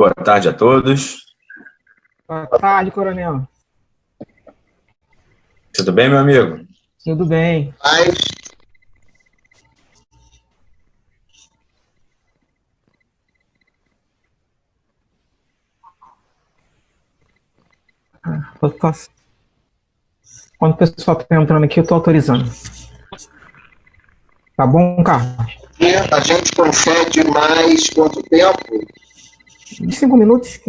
Boa tarde a todos. Boa tarde, coronel. Tudo bem, meu amigo? Tudo bem. Paz. Quando o pessoal está entrando aqui, eu estou autorizando. Tá bom, Carlos? E a gente concede mais quanto tempo? De 5 minutos.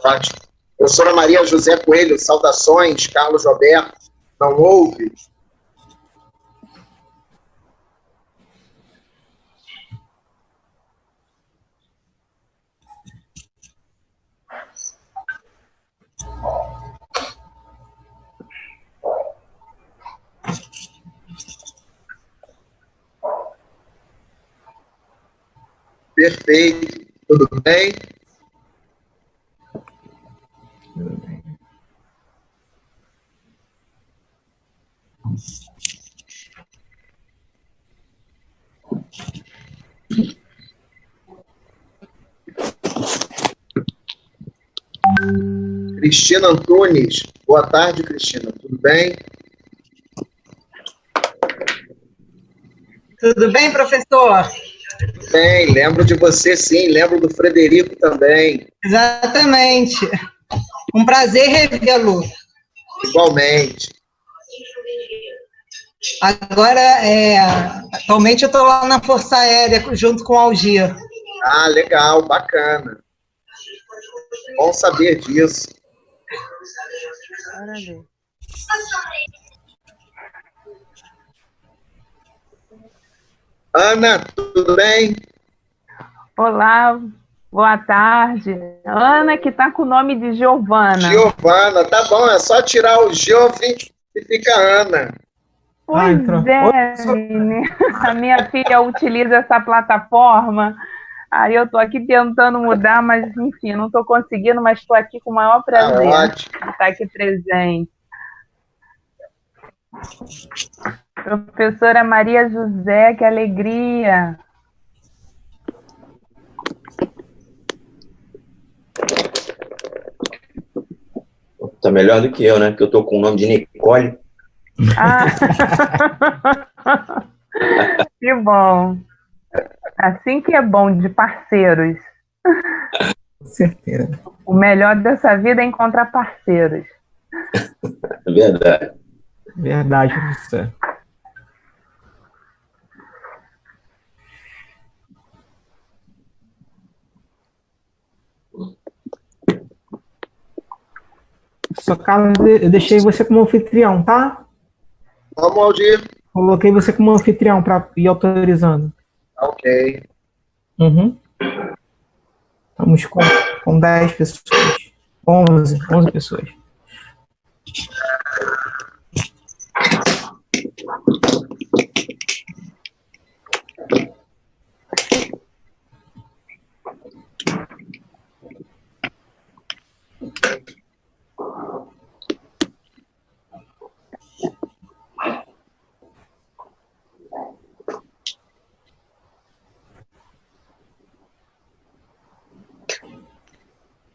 Ótimo. Professora Maria José Coelho, saudações. Carlos Roberto, não ouve? Perfeito. Tudo bem? Tudo bem. Cristina Antunes. Boa tarde, Cristina. Tudo bem? Tudo bem, professor? Bem, lembro de você, sim. Lembro do Frederico também. Exatamente. Um prazer revê-lo. Igualmente. Agora, atualmente eu estou lá na Força Aérea, junto com o Algia. Ah, legal, bacana. Bom saber disso. Maravilha. Ana, tudo bem? Olá, boa tarde. Ana, que está com o nome de Giovana. Giovana, tá bom, é só tirar o Giove e fica Ana. Pois menina. A minha filha utiliza essa plataforma, aí eu estou aqui tentando mudar, mas enfim, não estou conseguindo, mas estou aqui com o maior prazer de estar aqui presente. Professora Maria José, que alegria! Tá melhor do que eu, né? Porque eu tô com o nome de Nicole. Ah. Que bom! Assim que é bom, de parceiros. Com certeza. O melhor dessa vida é encontrar parceiros. Verdade. Verdade, professor. Só, Carlos, eu deixei você como anfitrião, tá? Vamos, Aldir. Coloquei você como anfitrião para ir autorizando. Ok. Uhum. Estamos com 10 pessoas. 11 pessoas.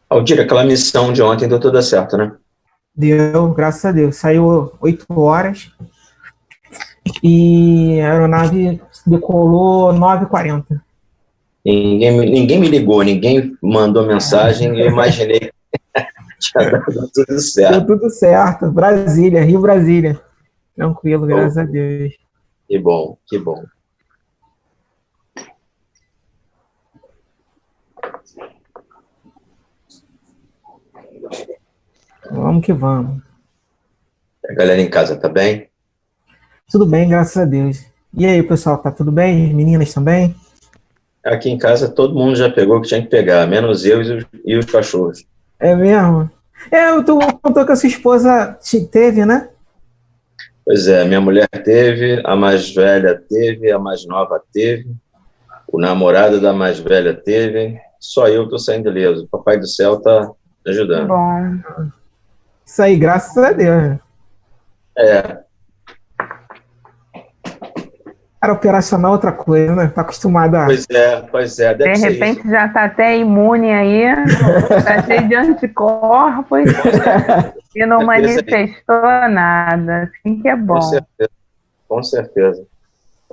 Aldir, aquela missão de ontem deu tudo certo, né? Deu, graças a Deus. Saiu 8 horas e a aeronave decolou 9h40. Ninguém me ligou, ninguém mandou mensagem, eu imaginei que tinha dado tudo certo. Deu tudo certo. Brasília, Rio Brasília. Tranquilo, graças a Deus. Que bom, que bom. Vamos que vamos. A galera em casa tá bem? Tudo bem, graças a Deus. E aí, pessoal, tá tudo bem? Meninas também? Aqui em casa todo mundo já pegou o que tinha que pegar, menos eu e os cachorros. É mesmo? Tu contou que a sua esposa teve, né? Pois é, minha mulher teve, a mais velha teve, a mais nova teve, o namorado da mais velha teve, só eu tô saindo ileso. O Papai do Céu tá ajudando. Bom. Isso aí, graças a Deus. É. Cara, operacional é outra coisa, né? Tá acostumado a... Pois é, deve De ser repente isso. já está até imune aí, está cheio de anticorpos e não manifestou nada. Assim que é bom. Com certeza.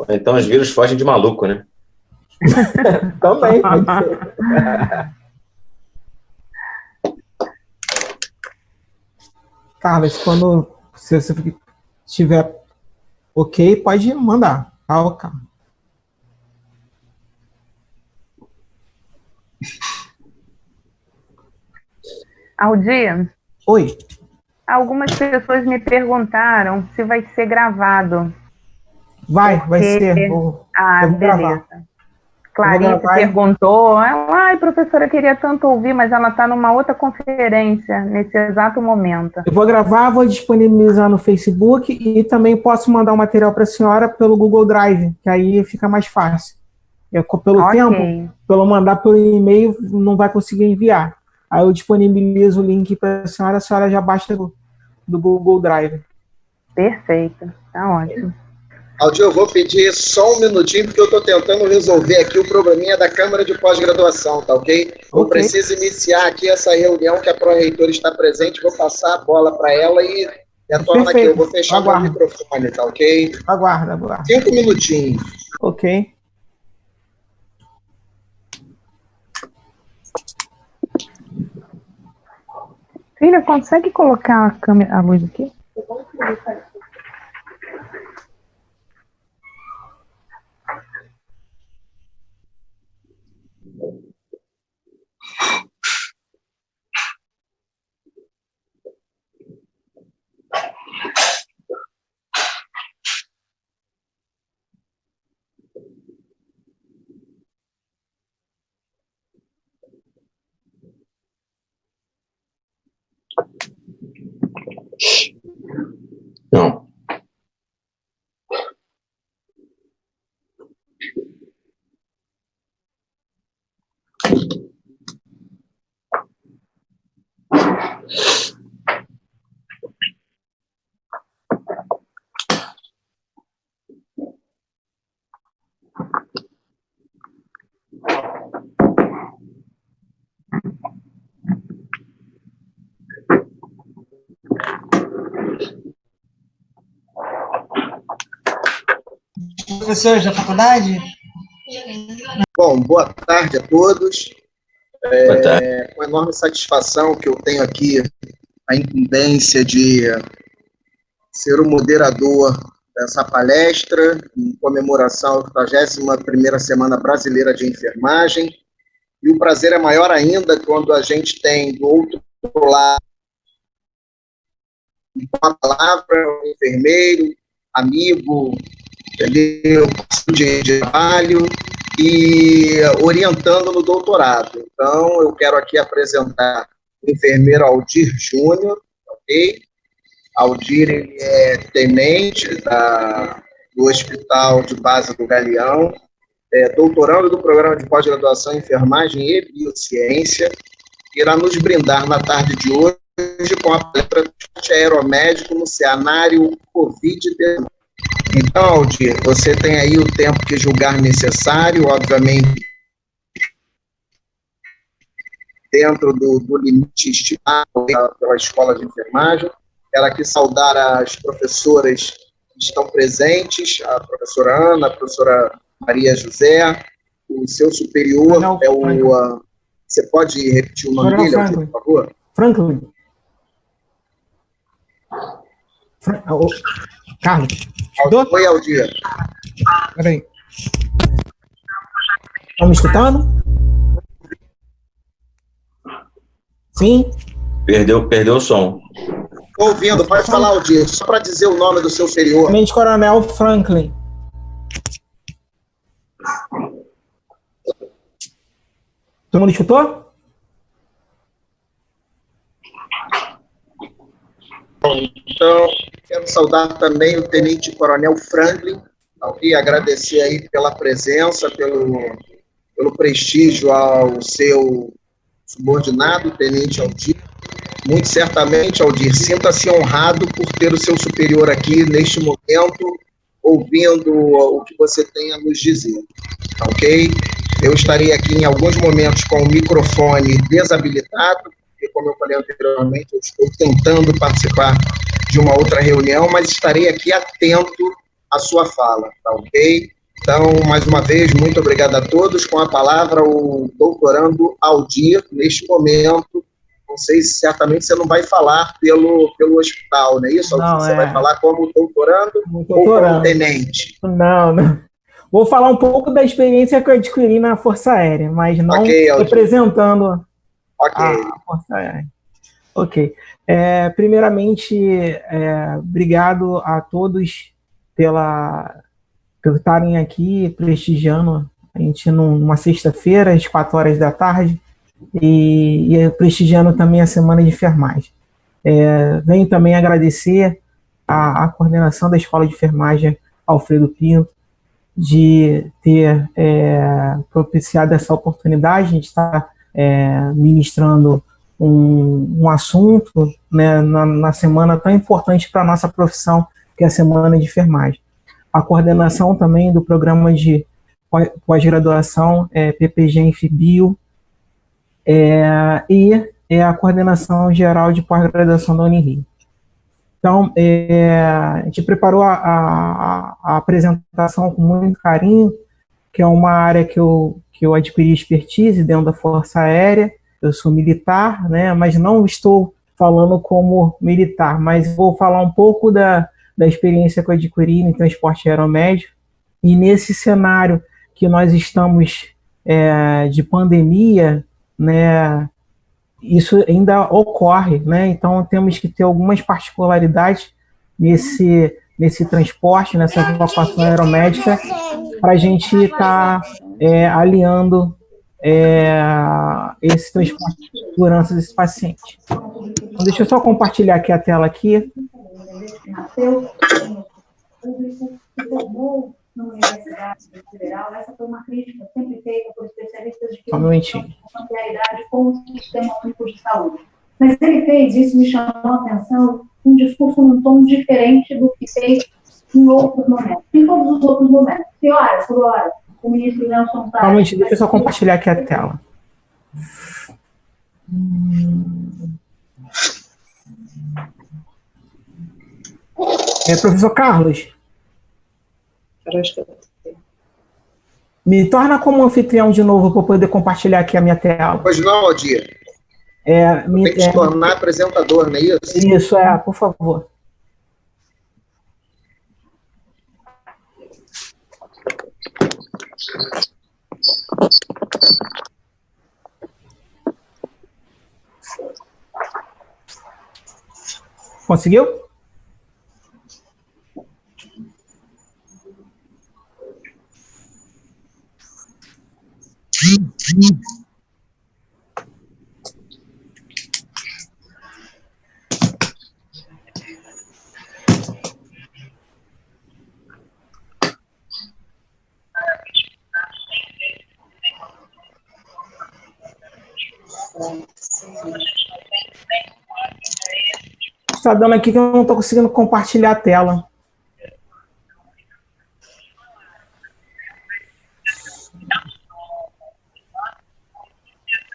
Então os vírus fogem de maluco, né? Também, pode ser. Carlos, quando você estiver ok, pode mandar. Tá, cara. Aldir, Oi. algumas pessoas me perguntaram se vai ser gravado. Vai ser. Eu vou beleza. Gravar. Clarice perguntou, ai, professora, eu queria tanto ouvir, mas ela está numa outra conferência nesse exato momento. Eu vou gravar, vou disponibilizar no Facebook e também posso mandar o material para a senhora pelo Google Drive, que aí fica mais fácil. Pelo tempo, pelo mandar pelo e-mail, não vai conseguir enviar. Aí eu disponibilizo o link para a senhora já baixa do Google Drive. Perfeito, tá ótimo. Aldir, eu vou pedir só um minutinho, porque eu estou tentando resolver aqui o probleminha da Câmara de Pós-Graduação, tá ok? Eu preciso iniciar aqui essa reunião que a pró-reitora está presente, vou passar a bola para ela e retorno aqui. Eu vou fechar meu microfone, tá ok? Aguarda. 5 minutinhos. Ok. Filha, consegue colocar a câmera, a luz aqui? Não. Professores da faculdade? Bom, boa tarde a todos. Boa tarde. Com enorme satisfação que eu tenho aqui a incumbência de ser o moderador dessa palestra em comemoração à 81ª Semana Brasileira de Enfermagem. E o prazer é maior ainda quando a gente tem do outro lado uma palavra, um enfermeiro, amigo, entendeu? De trabalho e orientando no doutorado. Então, eu quero aqui apresentar o enfermeiro Aldir Júnior, ok? Aldir, ele é tenente do Hospital de Base do Galeão, doutorando do Programa de Pós-Graduação em Enfermagem e Biociência, irá nos brindar na tarde de hoje com a palestra de aeromédico no cenário Covid-19. Então, Aldir, você tem aí o tempo que julgar necessário, obviamente, dentro do limite estimado pela Escola de Enfermagem. Quero aqui saudar as professoras que estão presentes, a professora Ana, a professora Maria José, o seu superior é o... você pode repetir o nome dele, Aldir, por favor? Franklin. Carlos. Oi, Aldir. Peraí. Estão me escutando? Sim? Perdeu o som. Estou ouvindo, pode falar, Aldir, só para dizer o nome do seu superior. Tenente Coronel Franklin. Todo mundo escutou? Então, quero saudar também o Tenente Coronel Franklin, e agradecer aí pela presença, pelo prestígio ao seu subordinado, Tenente Aldir. Muito certamente, Aldir, sinta-se honrado por ter o seu superior aqui neste momento, ouvindo o que você tem a nos dizer, ok? Eu estarei aqui em alguns momentos com o microfone desabilitado, porque, como eu falei anteriormente, eu estou tentando participar de uma outra reunião, mas estarei aqui atento à sua fala, tá ok? Então, mais uma vez, muito obrigado a todos. Com a palavra, o doutorando Aldir, neste momento. Não sei se certamente você não vai falar pelo hospital, não é isso? Não, você vai falar como doutorando ou como tenente? Não. Vou falar um pouco da experiência que eu adquiri na Força Aérea, mas não representando a Força Aérea. Ok. Primeiramente, obrigado a todos por estarem aqui prestigiando a gente numa sexta-feira, às 4 horas da tarde, e prestigiando também a Semana de Enfermagem. Venho também agradecer a coordenação da Escola de Enfermagem Alfredo Pinto de ter propiciado essa oportunidade. A gente está ministrando um assunto, né, na semana tão importante para a nossa profissão, que é a Semana de Enfermagem. A coordenação também do programa de pós-graduação PPG em FIBio, e a coordenação geral de pós-graduação da Unirio. Então, a gente preparou a apresentação com muito carinho, que é uma área que eu adquiri expertise dentro da Força Aérea. Eu sou militar, né, mas não estou falando como militar, mas vou falar um pouco da experiência que eu adquiri no transporte aeromédico. E nesse cenário que nós estamos de pandemia, né, isso ainda ocorre, né? Então temos que ter algumas particularidades nesse transporte, nessa evacuação aeromédica, para a gente estar aliando esse transporte de segurança desse paciente. Então, deixa eu só compartilhar aqui a tela aqui. Na Universidade Federal, essa foi uma crítica sempre feita por especialistas de familiaridade com o sistema único de saúde. Mas ele fez, isso me chamou a atenção, um discurso num tom diferente do que fez em outros momentos. Em todos os outros momentos. E hora por hora, o ministro Nelson Taixe... Deixa eu só compartilhar aqui a tela. Professor Carlos, me torna como anfitrião de novo para eu poder compartilhar aqui a minha tela. Pois não, Aldir. Tem que se tornar apresentador, não é isso? Isso, por favor. Conseguiu? Está dando aqui que eu não estou conseguindo compartilhar a tela.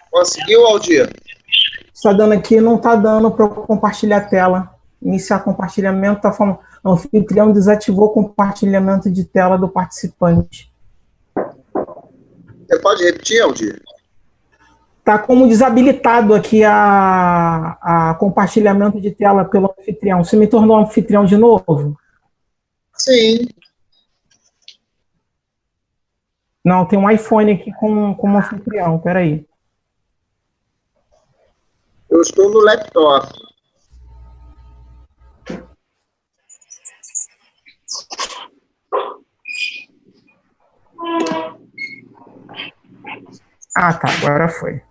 Conseguiu, Aldir? Está dando aqui, não está dando para compartilhar a tela. Iniciar compartilhamento, está falando, o anfitrião desativou o compartilhamento de tela do participante. Você pode repetir, Aldir? Está como desabilitado aqui a compartilhamento de tela pelo anfitrião. Você me tornou anfitrião de novo? Sim. Não, tem um iPhone aqui como anfitrião, peraí. Eu estou no laptop. Ah, tá, agora foi.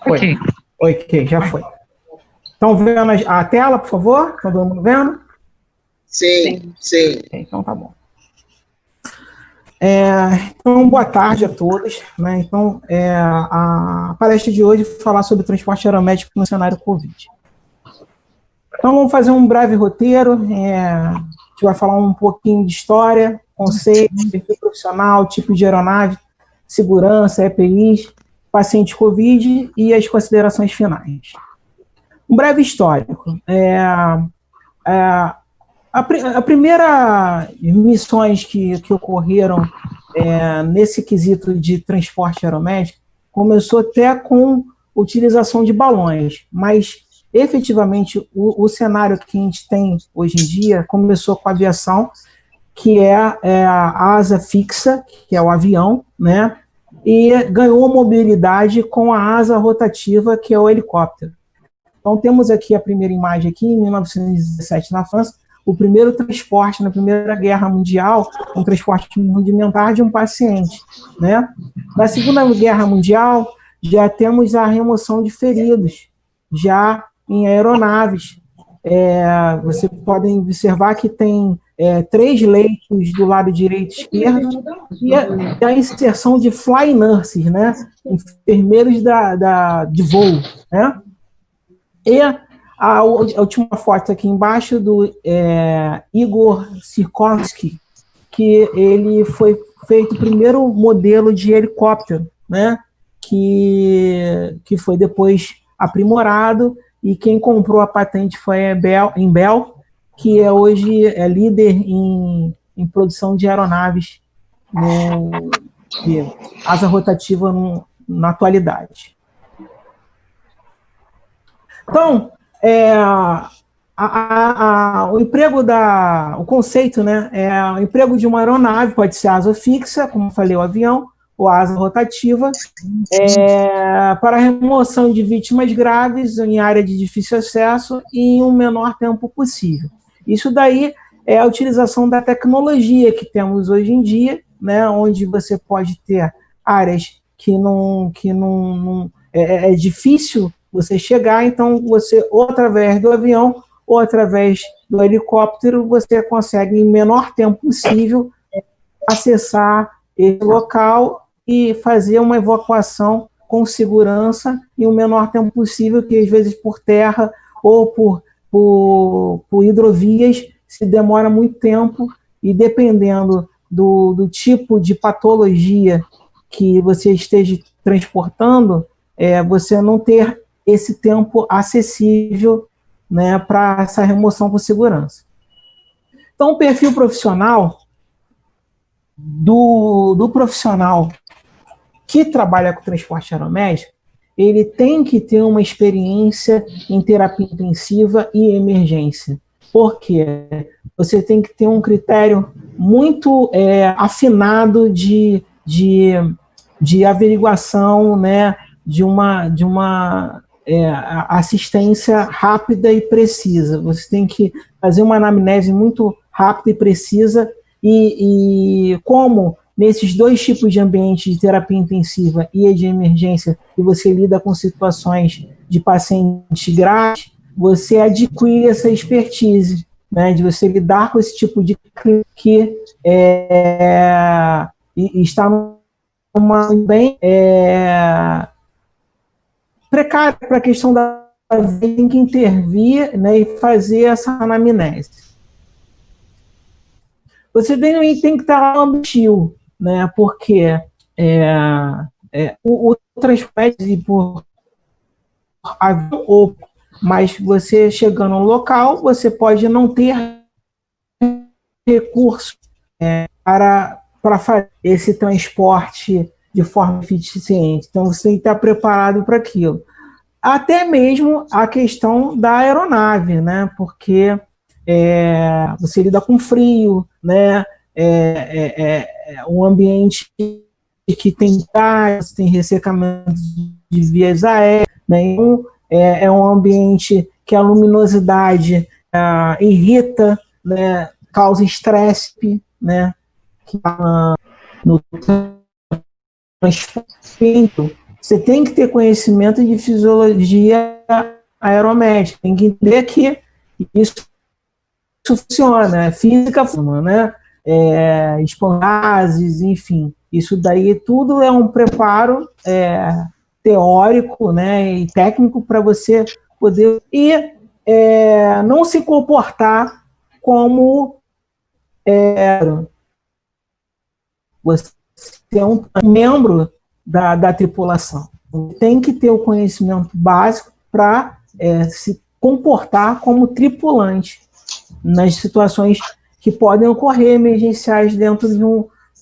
Foi. Ok, já foi. Estão vendo a tela, por favor? Estão todo mundo vendo? Sim. Então tá bom. Então, boa tarde a todos. Né? Então, a palestra de hoje vai falar sobre transporte aeromédico no cenário Covid. Então, vamos fazer um breve roteiro. gente vai falar um pouquinho de história, conceito, perfil profissional, tipo de aeronave, segurança, EPIs, paciente COVID e as considerações finais. Um breve histórico. A primeira missões que ocorreram nesse quesito de transporte aeromédico começou até com utilização de balões, mas efetivamente o cenário que a gente tem hoje em dia começou com a aviação, que é a asa fixa, que é o avião, né? E ganhou mobilidade com a asa rotativa, que é o helicóptero. Então temos aqui a primeira imagem aqui, em 1917, na França, o primeiro transporte na Primeira Guerra Mundial, um transporte rudimentar de um paciente, né? Na Segunda Guerra Mundial, já temos a remoção de feridos, já em aeronaves. Você pode observar que tem 3 leitos do lado direito e esquerdo, e a inserção de fly nurses, né? Enfermeiros de voo, né? E a última foto aqui embaixo do Igor Sikorsky, que ele foi feito o primeiro modelo de helicóptero, né? Que foi depois aprimorado, e quem comprou a patente foi a Bell, que hoje é líder em produção de aeronaves de asa rotativa na atualidade. Então, o emprego o conceito, né, o emprego de uma aeronave pode ser asa fixa, como eu falei, o avião, ou asa rotativa, para a remoção de vítimas graves em área de difícil acesso e em um menor tempo possível. Isso daí é a utilização da tecnologia que temos hoje em dia, né, onde você pode ter áreas que é difícil você chegar, então você, ou através do avião, ou através do helicóptero, você consegue, em menor tempo possível, acessar esse local e fazer uma evacuação com segurança em o menor tempo possível, que às vezes por terra ou por hidrovias se demora muito tempo, e dependendo do tipo de patologia que você esteja transportando, você não ter esse tempo acessível, né, para essa remoção com segurança. Então, o perfil profissional do profissional que trabalha com transporte aeromédico, ele tem que ter uma experiência em terapia intensiva e emergência. Por quê? Você tem que ter um critério muito afinado de averiguação, né, de uma assistência rápida e precisa. Você tem que fazer uma anamnese muito rápida e precisa, e como nesses 2 tipos de ambiente de terapia intensiva e de emergência, que você lida com situações de pacientes graves, você adquire essa expertise, né, de você lidar com esse tipo de que está bem precário para a questão da vida, tem que intervir, né, e fazer essa anamnese. Você tem que estar no ambitivo, né, porque o transporte por avião, mas você chegando no local, você pode não ter recurso para fazer esse transporte de forma eficiente. Então, você tem que estar preparado para aquilo. Até mesmo a questão da aeronave, né? Porque você lida com frio, né? Um ambiente que tem gás, tem ressecamento de vias aéreas, né? Então, é um ambiente que a luminosidade irrita, né? Causa estresse, né? No transporte, você tem que ter conhecimento de fisiologia aeromédica, tem que entender que isso funciona, física funciona, né? Expõe gases, enfim, isso daí tudo é um preparo teórico, né, e técnico para você poder não se comportar como Você é um membro da tripulação. Tem que ter o conhecimento básico para se comportar como tripulante nas situações que podem ocorrer emergenciais dentro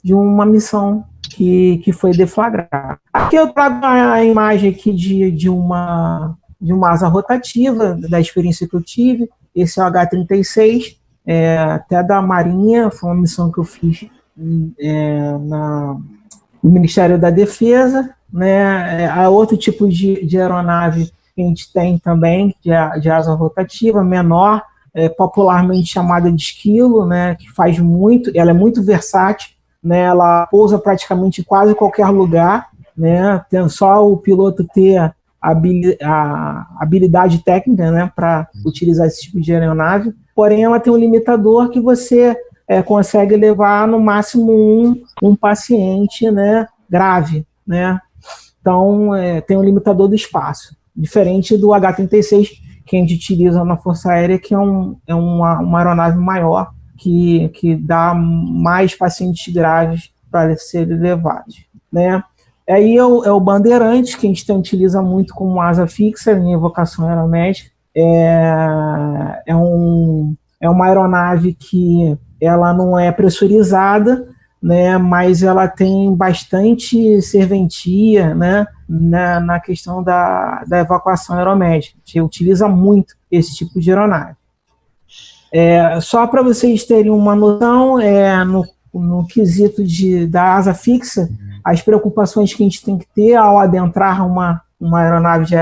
de uma missão que foi deflagrada. Aqui eu trago a imagem aqui de uma asa rotativa, da experiência que eu tive. Esse é o H-36, até da Marinha, foi uma missão que eu fiz no Ministério da Defesa, né? Há outro tipo de aeronave que a gente tem também, de asa rotativa, menor, popularmente chamada de esquilo, né? Que faz muito, ela é muito versátil, né? Ela pousa praticamente em quase qualquer lugar, né? Tem só o piloto ter a habilidade técnica, né, para utilizar esse tipo de aeronave, porém ela tem um limitador que você consegue levar no máximo um paciente, né, grave, né? Então tem um limitador do espaço, diferente do H-36 que a gente utiliza na Força Aérea, que é uma aeronave maior que dá mais pacientes graves para serem levados, né? Aí é o bandeirante, que a gente utiliza muito como asa fixa em evocação aeromédica. É uma aeronave que ela não é pressurizada, né, mas ela tem bastante serventia, né, na questão da evacuação aeromédica. A gente utiliza muito esse tipo de aeronave. Só para vocês terem uma noção, no quesito da asa fixa, as preocupações que a gente tem que ter ao adentrar uma aeronave de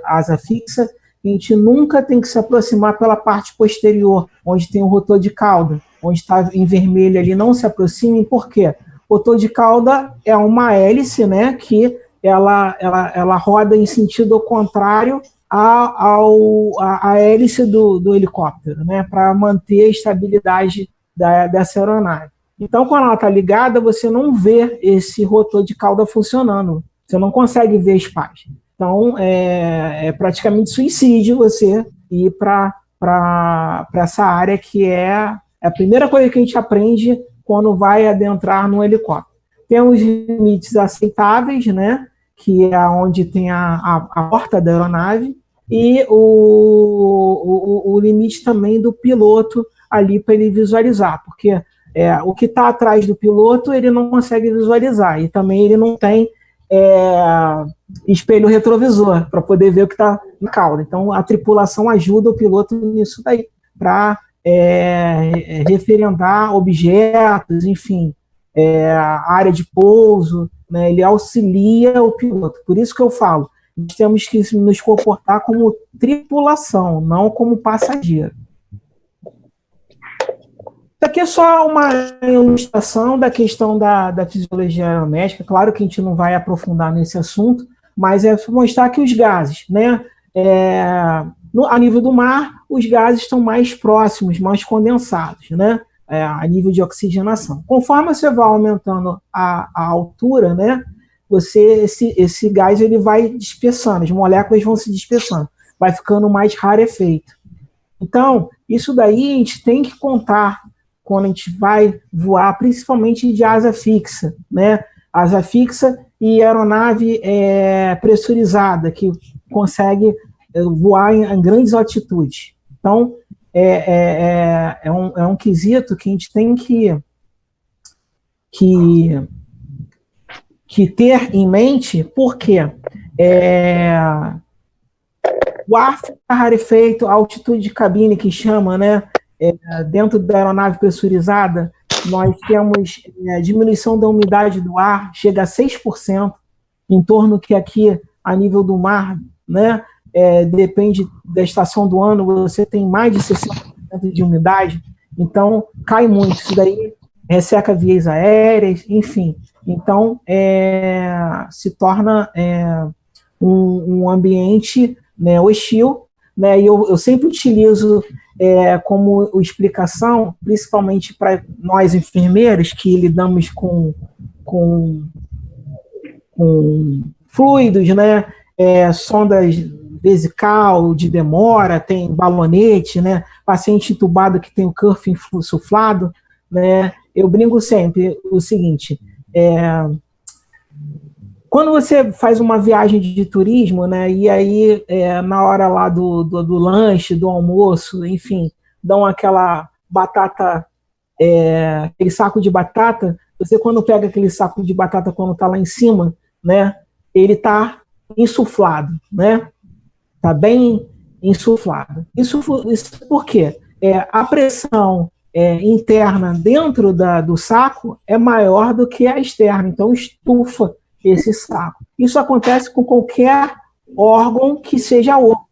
asa fixa, a gente nunca tem que se aproximar pela parte posterior, onde tem o rotor de cauda, onde está em vermelho ali, não se aproximem. Por quê? O rotor de cauda é uma hélice, né, que ela roda em sentido contrário à hélice do helicóptero, né, para manter a estabilidade dessa aeronave. Então, quando ela está ligada, você não vê esse rotor de cauda funcionando. Você não consegue ver as pás. Então, é praticamente suicídio você ir para essa área, que é a primeira coisa que a gente aprende quando vai adentrar no helicóptero. Tem os limites aceitáveis, né, que é onde tem a porta da aeronave, e o limite também do piloto ali para ele visualizar, porque o que está atrás do piloto ele não consegue visualizar, e também ele não tem espelho retrovisor para poder ver o que está na cauda. Então a tripulação ajuda o piloto nisso daí, para referendar objetos, enfim, a área de pouso, né, ele auxilia o piloto. Por isso que eu falo, nós temos que nos comportar como tripulação, não como passageiro. Isso aqui é só uma ilustração da questão da fisiologia aeromédica. Claro que a gente não vai aprofundar nesse assunto, mas é mostrar que os gases, né, a nível do mar, os gases estão mais próximos, mais condensados, né, a nível de oxigenação. Conforme você vai aumentando a altura, né, esse gás ele vai dispersando, as moléculas vão se dispersando, vai ficando mais rarefeito. Então, isso daí a gente tem que contar quando a gente vai voar, principalmente de asa fixa, né? Asa fixa e aeronave pressurizada, que consegue voar em grandes altitudes. Então, é um quesito que a gente tem que ter em mente, porque o ar fica rarefeito, a altitude de cabine, que chama, né? Dentro da aeronave pressurizada, nós temos diminuição da umidade do ar, chega a 6%, em torno que aqui, a nível do mar, né, depende da estação do ano, você tem mais de 60% de umidade, então cai muito. Isso daí resseca vias aéreas, enfim. Então, se torna um ambiente, né, hostil, né, e eu sempre utilizo como explicação, principalmente para nós enfermeiros que lidamos com fluidos, né, sondas vesical de demora, tem balonete, né, paciente entubado que tem o cuff insuflado, né? Eu brinco sempre o seguinte, quando você faz uma viagem de turismo, né, e aí na hora lá do lanche, do almoço, enfim, dão aquela batata, aquele saco de batata, você quando pega aquele saco de batata quando está lá em cima, né, ele está insuflado, né? Está bem insuflado. Isso por quê? A pressão interna dentro do saco é maior do que a externa, então estufa esse saco. Isso acontece com qualquer órgão que seja oco.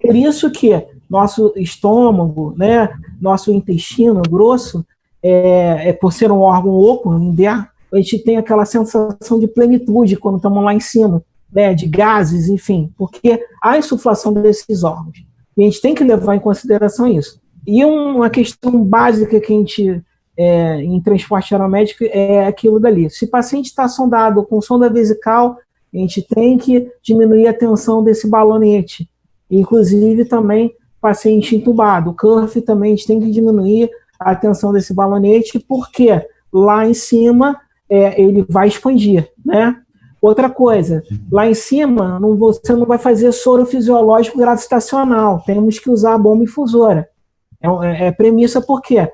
Por isso que nosso estômago, né, nosso intestino grosso, por ser um órgão oco, a gente tem aquela sensação de plenitude quando estamos lá em cima, né, de gases, enfim, porque há insuflação desses órgãos. E a gente tem que levar em consideração isso. E uma questão básica que a gente, em transporte aeromédico, é aquilo dali. Se o paciente está sondado com sonda vesical, a gente tem que diminuir a tensão desse balonete. Inclusive, também, paciente entubado. O cuff também a gente tem que diminuir a tensão desse balonete, porque lá em cima ele vai expandir, né? Outra coisa, lá em cima você não vai fazer soro fisiológico gravitacional, temos que usar a bomba infusora. É premissa porque,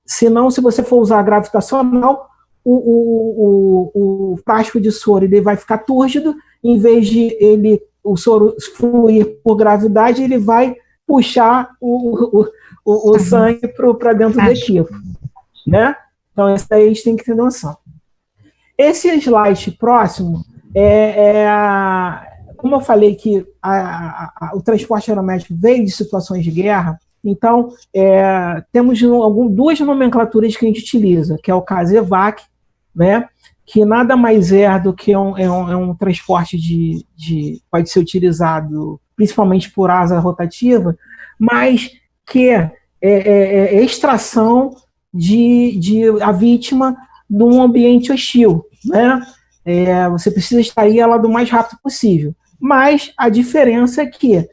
senão, se você for usar gravitacional, o frasco de soro ele vai ficar túrgido, em vez de o soro fluir por gravidade, ele vai puxar o sangue para dentro do equipo, né? Então, isso aí a gente tem que ter noção. Esse slide próximo como eu falei que o transporte aeromédico veio de situações de guerra, então temos duas nomenclaturas que a gente utiliza, que é o CASEVAC, né, que nada mais é do que um transporte pode ser utilizado principalmente por asa rotativa, mas que é extração a vítima de um ambiente hostil, né? Você precisa extrair ela do mais rápido possível. Mas a diferença é que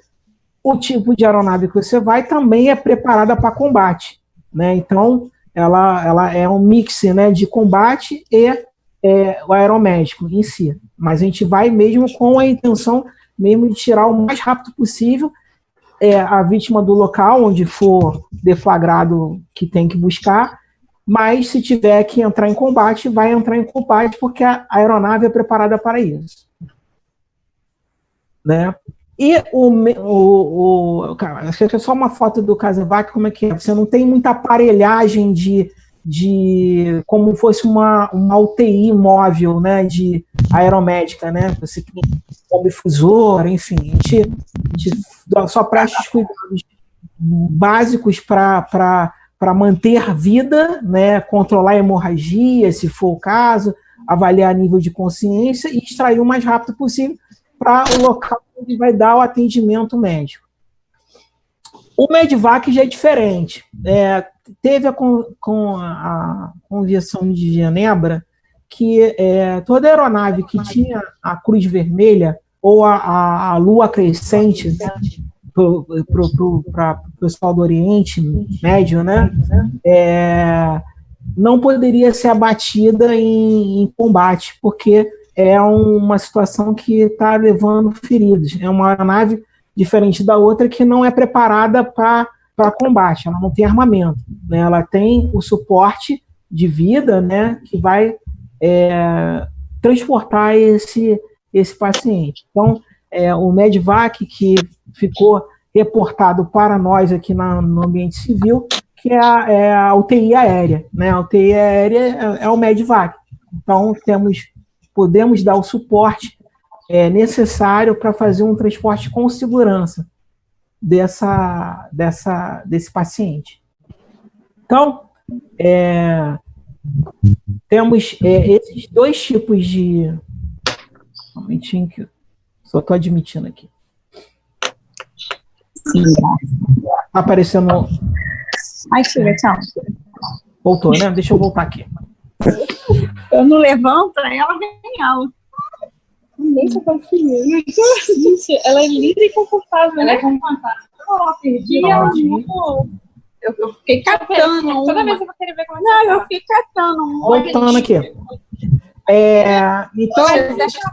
o tipo de aeronave que você vai também é preparada para combate, né? Então, ela é um mix, né, de combate e o aeromédico em si. Mas a gente vai mesmo com a intenção mesmo de tirar o mais rápido possível a vítima do local onde for deflagrado que tem que buscar, mas se tiver que entrar em combate, vai entrar em combate porque a aeronave é preparada para isso. Né? E cara, é só uma foto do CASEVAC, como é que é? Você não tem muita aparelhagem de como fosse uma UTI móvel, né, de aeromédica, né? Você tem bomba infusora, enfim, a gente só presta os cuidados básicos para manter vida, né, controlar a hemorragia, se for o caso, avaliar nível de consciência e extrair o mais rápido possível para o local onde vai dar o atendimento médico. O Medivac já é diferente. Teve com a Convenção de Genebra que toda aeronave que tinha a cruz vermelha ou a lua crescente, para o pessoal do Oriente Médio, né, não poderia ser abatida em combate, porque é uma situação que está levando feridos. É uma aeronave diferente da outra que não é preparada para combate, ela não tem armamento, né? Ela tem o suporte de vida, né, que vai transportar esse paciente. Então, o Medivac, que ficou reportado para nós aqui no ambiente civil, que é a UTI aérea, né? A UTI aérea é o Medivac. Então, podemos dar o suporte necessário para fazer um transporte com segurança desse paciente. Então, temos esses dois tipos de... Um momentinho que eu só estou admitindo aqui. Sim. Aparecendo... Ai, chega, tchau. Voltou, né? Deixa eu voltar aqui. Eu não levanto, aí ela vem alto. Deixa eu conseguir. Gente, ela é linda e confortável. Ela é confortável. Eu perdi, ela não. Eu fiquei catando uma. Toda vez eu vou querer ver como é que Não, eu fiquei catando uma. Voltando aqui. Então,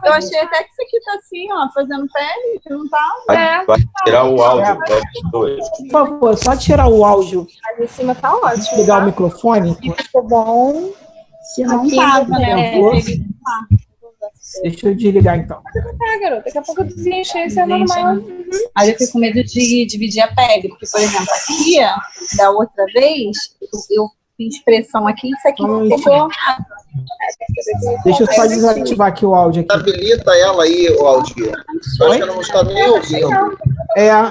eu achei até que isso aqui tá assim, ó, fazendo pele, que não tá. Vai tirar o áudio dos dois. por favor, só tirar o áudio. Ali em cima tá ótimo. Ligar o microfone. Tá bom. Que não tava, né? Deixa eu desligar, então. Tá, garota. Daqui a pouco eu desenchei, isso é normal. Aí eu fico com medo de dividir a pele, porque, por exemplo, aqui, da outra vez, eu fiz pressão aqui, isso aqui pegou. Deixa eu só desativar aqui o áudio aqui. Habilita ela aí, o Aldir. Acho que ela não está nem ouvindo.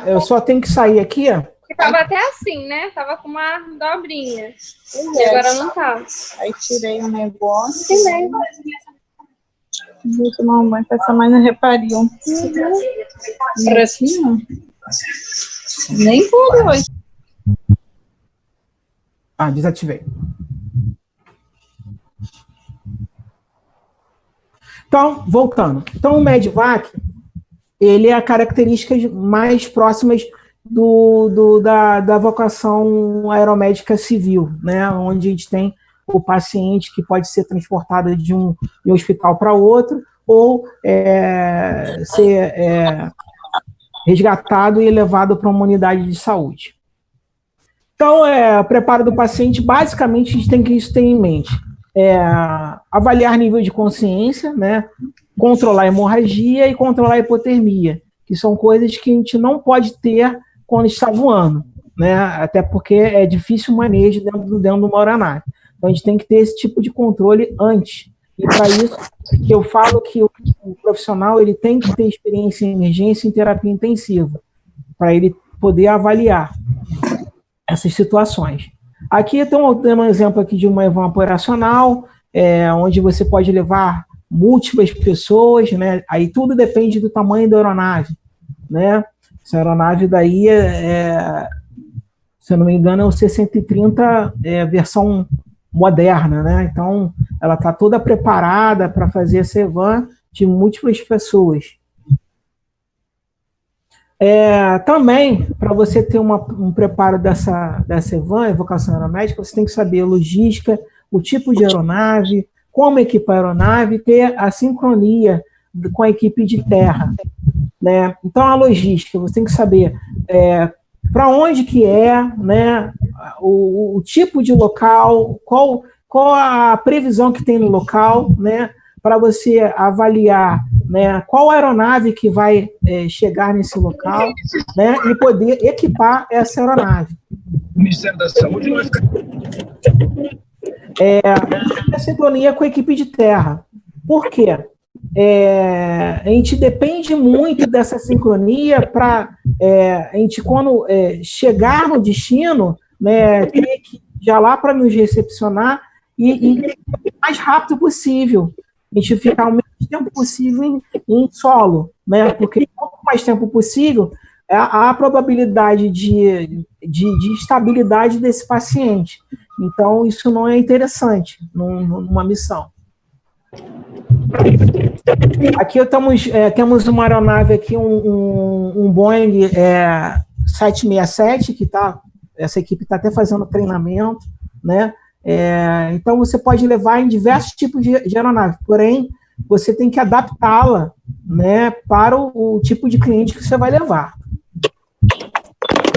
Eu só tenho que sair aqui, ó. Porque tava até assim, né? Tava com uma dobrinha. E agora não tá. Aí tirei o negócio. Também. Vou tomar um banho, passar mais no reparinho. Por aqui, ó. Nem por hoje. Desativei. Então, voltando. Então, o Medivac, ele é a características mais próximas da vocação aeromédica civil, né? Onde a gente tem o paciente que pode ser transportado de um hospital para outro ou ser resgatado e levado para uma unidade de saúde. Então, o preparo do paciente, basicamente, a gente tem que isso ter em mente. Avaliar nível de consciência, né? Controlar a hemorragia e controlar a hipotermia, que são coisas que a gente não pode ter quando está voando, né? Até porque é difícil o manejo dentro de uma aeronave. Então, a gente tem que ter esse tipo de controle antes. E para isso, eu falo que o profissional ele tem que ter experiência em emergência e em terapia intensiva, para ele poder avaliar essas situações. Aqui tem um exemplo aqui de uma EVAM operacional, onde você pode levar múltiplas pessoas, né? Aí tudo depende do tamanho da aeronave, né? Essa aeronave daí, se eu não me engano, é o C-130 versão moderna, né? Então, ela está toda preparada para fazer essa EVAM de múltiplas pessoas. Também, para você ter um preparo dessa EVAM, evocação aeromédica, você tem que saber a logística, o tipo de aeronave, como equipar a aeronave, ter a sincronia com a equipe de terra, né? Então, a logística, você tem que saber para onde que né? O tipo de local, qual a previsão que tem no local, né? Para você avaliar, né, qual aeronave que vai chegar nesse local, né, e poder equipar essa aeronave. O Ministério da Saúde não vai ficar... A sincronia com a equipe de terra. Por quê? A gente depende muito dessa sincronia para a gente, quando chegar no destino, né, ter que já lá para nos recepcionar e o mais rápido possível. A gente ficar o menos tempo possível em solo, né? Porque quanto mais tempo possível, a probabilidade de estabilidade desse paciente. Então, isso não é interessante numa missão. Aqui temos uma aeronave aqui, um Boeing 767, que essa equipe está até fazendo treinamento, né? Então, você pode levar em diversos tipos de aeronave, porém, você tem que adaptá-la, né, para o tipo de cliente que você vai levar.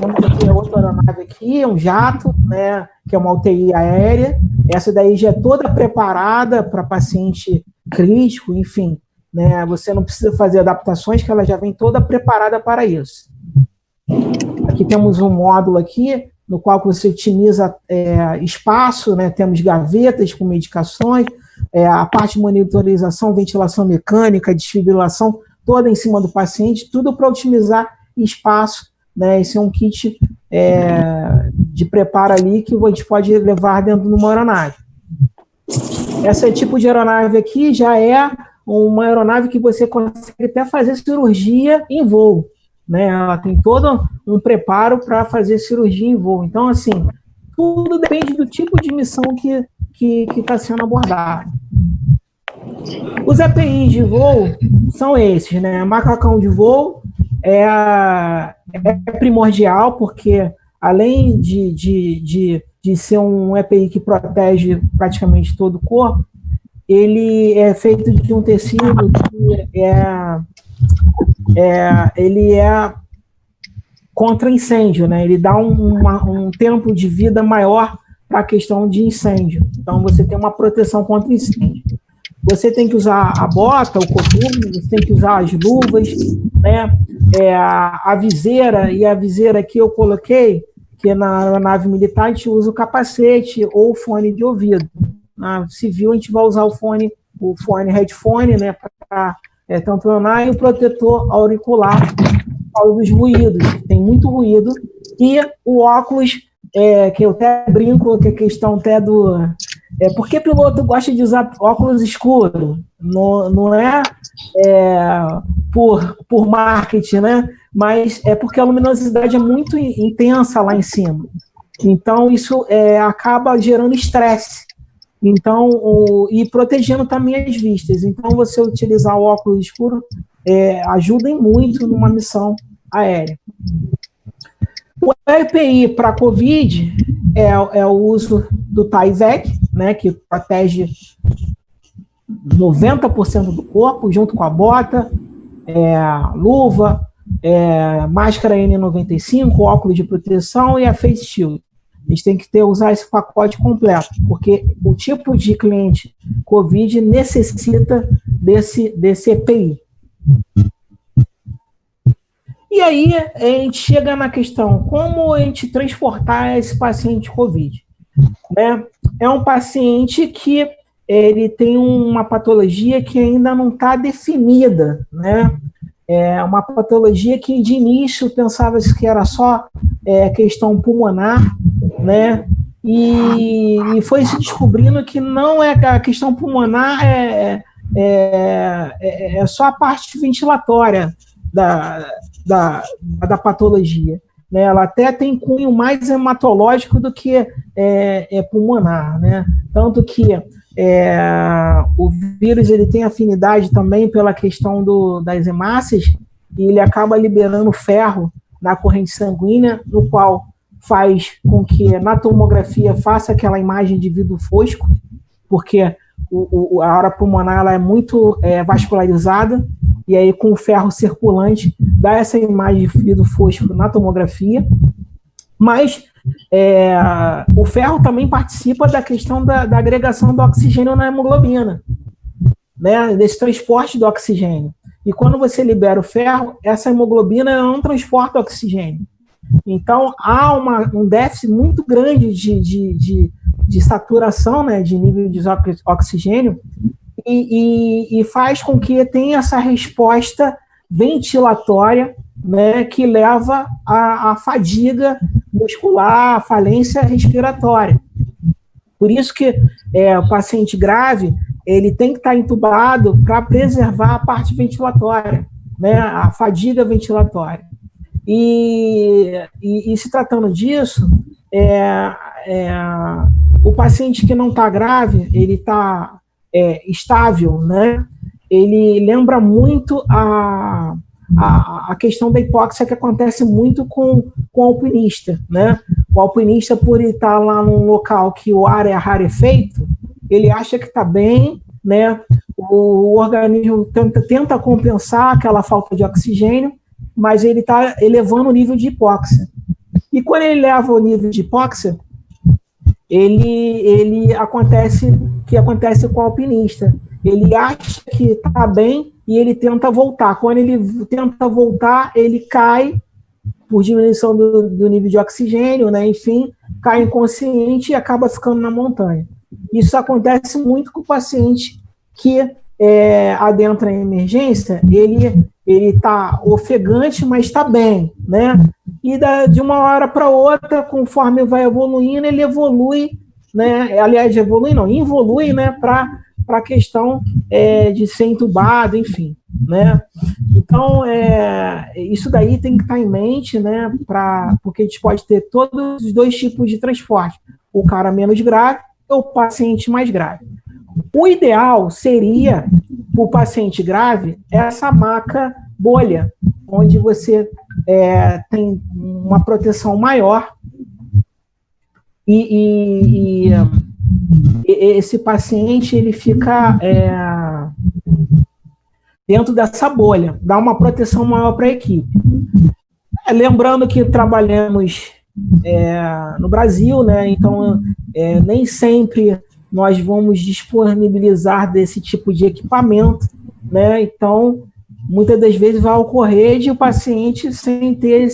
Temos aqui outra aeronave aqui, um jato, né, que é uma UTI aérea. Essa daí já é toda preparada para paciente crítico, enfim, né, você não precisa fazer adaptações, que ela já vem toda preparada para isso. Aqui temos um módulo aqui, no qual você otimiza espaço, né? Temos gavetas com medicações, a parte de monitorização, ventilação mecânica, desfibrilação, toda em cima do paciente, tudo para otimizar espaço, né? Esse é um kit de preparo ali que a gente pode levar dentro de uma aeronave. Esse tipo de aeronave aqui já é uma aeronave que você consegue até fazer cirurgia em voo, né? Ela tem todo um preparo para fazer cirurgia em voo. Então, assim, tudo depende do tipo de missão que está sendo abordada. Os EPIs de voo são esses, né? Macacão de voo é primordial, porque além de ser um EPI que protege praticamente todo o corpo, ele é feito de um tecido que ele é contra incêndio, né? Ele dá um tempo de vida maior para a questão de incêndio. Então, você tem uma proteção contra incêndio. Você tem que usar a bota, o coturno, você tem que usar as luvas, né? A viseira, e a viseira que eu coloquei, que na nave militar a gente usa o capacete ou o fone de ouvido. Na civil a gente vai usar o fone headphone, né, para tamponar, e o protetor auricular por causa dos ruídos. Tem muito ruído. E o óculos, que eu até brinco, que é questão até do... por que piloto gosta de usar óculos escuros? Não é, por marketing, né? Mas é porque a luminosidade é muito intensa lá em cima. Então, isso acaba gerando estresse. Então, e protegendo também as vistas. Então, você utilizar o óculos escuro ajuda muito numa missão aérea. O EPI para COVID é o uso do Tyvek, né, que protege 90% do corpo, junto com a bota, luva, máscara N95, óculos de proteção e a face shield. A gente tem que usar esse pacote completo, porque o tipo de cliente COVID necessita desse EPI. E aí a gente chega na questão, como a gente transportar esse paciente COVID? Né? É um paciente que ele tem uma patologia que ainda não está definida, né? É uma patologia que de início pensava-se que era só questão pulmonar, né? E foi se descobrindo que não é a questão pulmonar, é só a parte ventilatória da patologia. Né? Ela até tem cunho mais hematológico do que pulmonar, né? Tanto que o vírus ele tem afinidade também pela questão das hemácias, e ele acaba liberando ferro na corrente sanguínea, no qual faz com que na tomografia faça aquela imagem de vidro fosco, porque a aura pulmonar ela é muito vascularizada, e aí com o ferro circulante dá essa imagem de vidro fosco na tomografia. Mas o ferro também participa da questão da agregação do oxigênio na hemoglobina, né, desse transporte do oxigênio. E quando você libera o ferro, essa hemoglobina não transporta oxigênio. Então, há um déficit muito grande de saturação, né, de nível de oxigênio, e faz com que tenha essa resposta ventilatória, né, que leva à fadiga muscular, à falência respiratória. Por isso que o paciente grave ele tem que estar entubado para preservar a parte ventilatória, né, a fadiga ventilatória. E se tratando disso, o paciente que não está grave, ele está estável, né? Ele lembra muito a questão da hipóxia que acontece muito com o alpinista, né? O alpinista, por ele estar lá num local que o ar é rarefeito, ele acha que está bem, né? O organismo tenta compensar aquela falta de oxigênio, mas ele está elevando o nível de hipóxia. E quando ele eleva o nível de hipóxia, ele acontece com o alpinista. Ele acha que está bem e ele tenta voltar. Quando ele tenta voltar, ele cai por diminuição do nível de oxigênio, né? Enfim, cai inconsciente e acaba ficando na montanha. Isso acontece muito com o paciente que adentra em emergência, ele está ofegante, mas está bem, né? E de uma hora para outra, conforme vai evoluindo, ele evolui, né? Aliás, involui, né? Para a questão de ser entubado, enfim, né? Então, isso daí tem que estar em mente, né? Porque a gente pode ter todos os dois tipos de transporte, o cara menos grave ou o paciente mais grave. O ideal seria, para o paciente grave, essa maca bolha, onde você tem uma proteção maior, e esse paciente ele fica dentro dessa bolha, dá uma proteção maior para a equipe. Lembrando que trabalhamos no Brasil, né? Então nem sempre nós vamos disponibilizar desse tipo de equipamento, né? Então muitas das vezes vai ocorrer de o paciente sem ter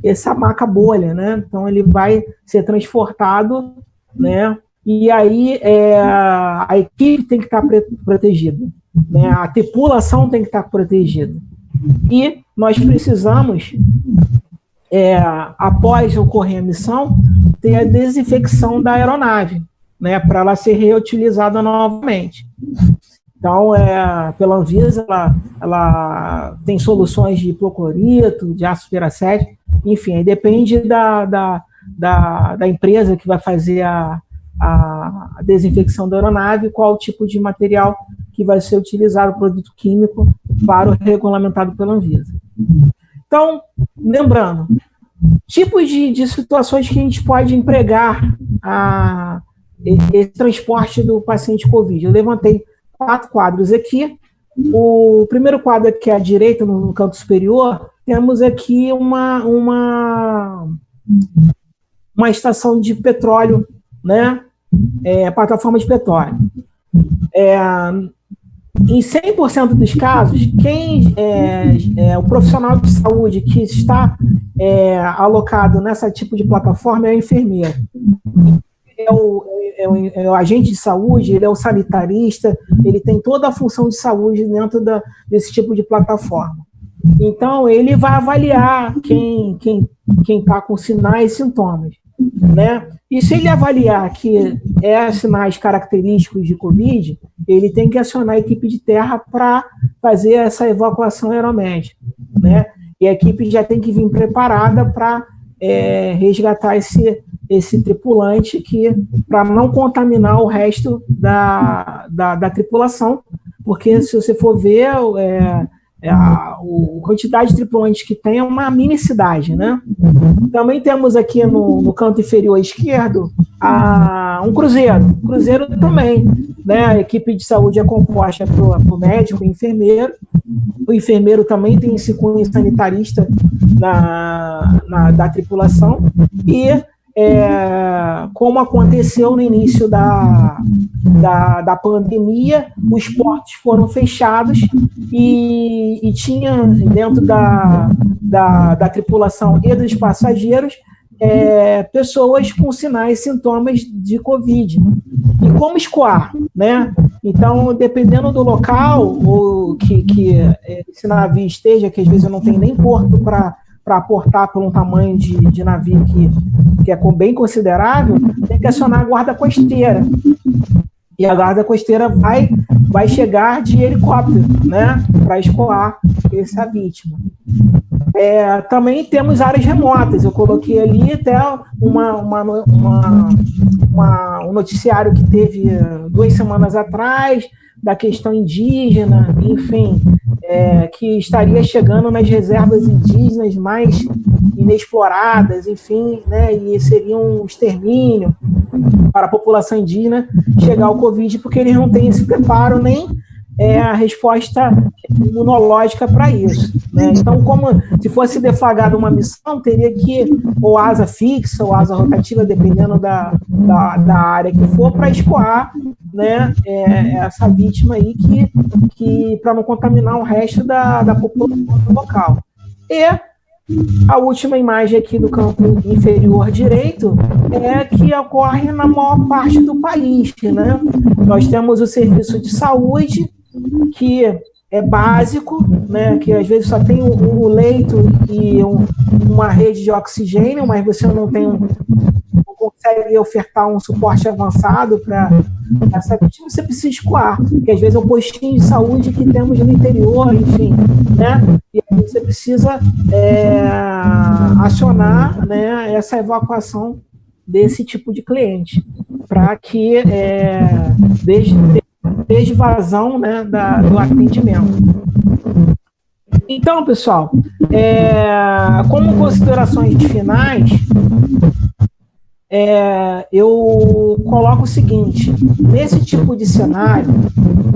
essa maca bolha, né? Então ele vai ser transportado, né? E aí a equipe tem que estar protegida, né? A tripulação tem que estar protegida. E nós precisamos, após ocorrer a missão, ter a desinfecção da aeronave, né? Para ela ser reutilizada novamente. Então, pela Anvisa, ela tem soluções de hipoclorito, de ácido peracético, enfim, aí depende da empresa que vai fazer a desinfecção da aeronave, qual tipo de material que vai ser utilizado, o produto químico, para o regulamentado pela Anvisa. Então, lembrando, tipos de situações que a gente pode empregar esse transporte do paciente COVID. Eu levantei 4 quadros aqui. O primeiro quadro aqui à direita, no canto superior, temos aqui uma estação de petróleo, né? Plataforma de petróleo. Em 100% dos casos, o profissional de saúde que está alocado nessa tipo de plataforma é o enfermeiro. É o agente de saúde, ele é o sanitarista, ele tem toda a função de saúde dentro desse tipo de plataforma. Então, ele vai avaliar quem está com sinais e sintomas, né? E se ele avaliar que sinais característicos de COVID, ele tem que acionar a equipe de terra para fazer essa evacuação aeromédica, né? E a equipe já tem que vir preparada para resgatar esse tripulante para não contaminar o resto da tripulação, porque se você for ver, a quantidade de tripulantes que tem é uma mini cidade, né? Também temos aqui no canto inferior esquerdo um cruzeiro. O cruzeiro também, né? A equipe de saúde é composta por médico e enfermeiro. O enfermeiro também tem esse cunho sanitarista da tripulação. E como aconteceu no início da pandemia, os portos foram fechados e tinha dentro da tripulação e dos passageiros pessoas com sinais e sintomas de Covid. E como escoar, né? Então, dependendo do local ou que esse navio esteja, que às vezes não tem nem porto para aportar por um tamanho de navio que é bem considerável, tem que acionar a guarda costeira. E a guarda costeira vai chegar de helicóptero, né, para escoar essa vítima. Também temos áreas remotas. Eu coloquei ali até um noticiário que teve 2 semanas atrás, da questão indígena, enfim, que estaria chegando nas reservas indígenas mais inexploradas, enfim, né, e seria um extermínio para a população indígena chegar ao Covid, porque eles não têm esse preparo nem a resposta imunológica para isso, né? Então, como se fosse deflagrada uma missão, teria que ou asa fixa ou asa rotativa, dependendo da área que for, para escoar, né, essa vítima aí que para não contaminar o resto da população local. E a última imagem aqui do canto inferior direito que ocorre na maior parte do país, né? Nós temos o serviço de saúde, que é básico, né? Que às vezes só tem um leito e uma rede de oxigênio, mas você não consegue ofertar um suporte avançado para essa vítima, você precisa escoar, que às vezes é um postinho de saúde que temos no interior, enfim, né? E aí você precisa acionar, né, essa evacuação desse tipo de cliente, para que desde vazão, né, do atendimento. Então, pessoal, como considerações finais, eu coloco o seguinte: nesse tipo de cenário,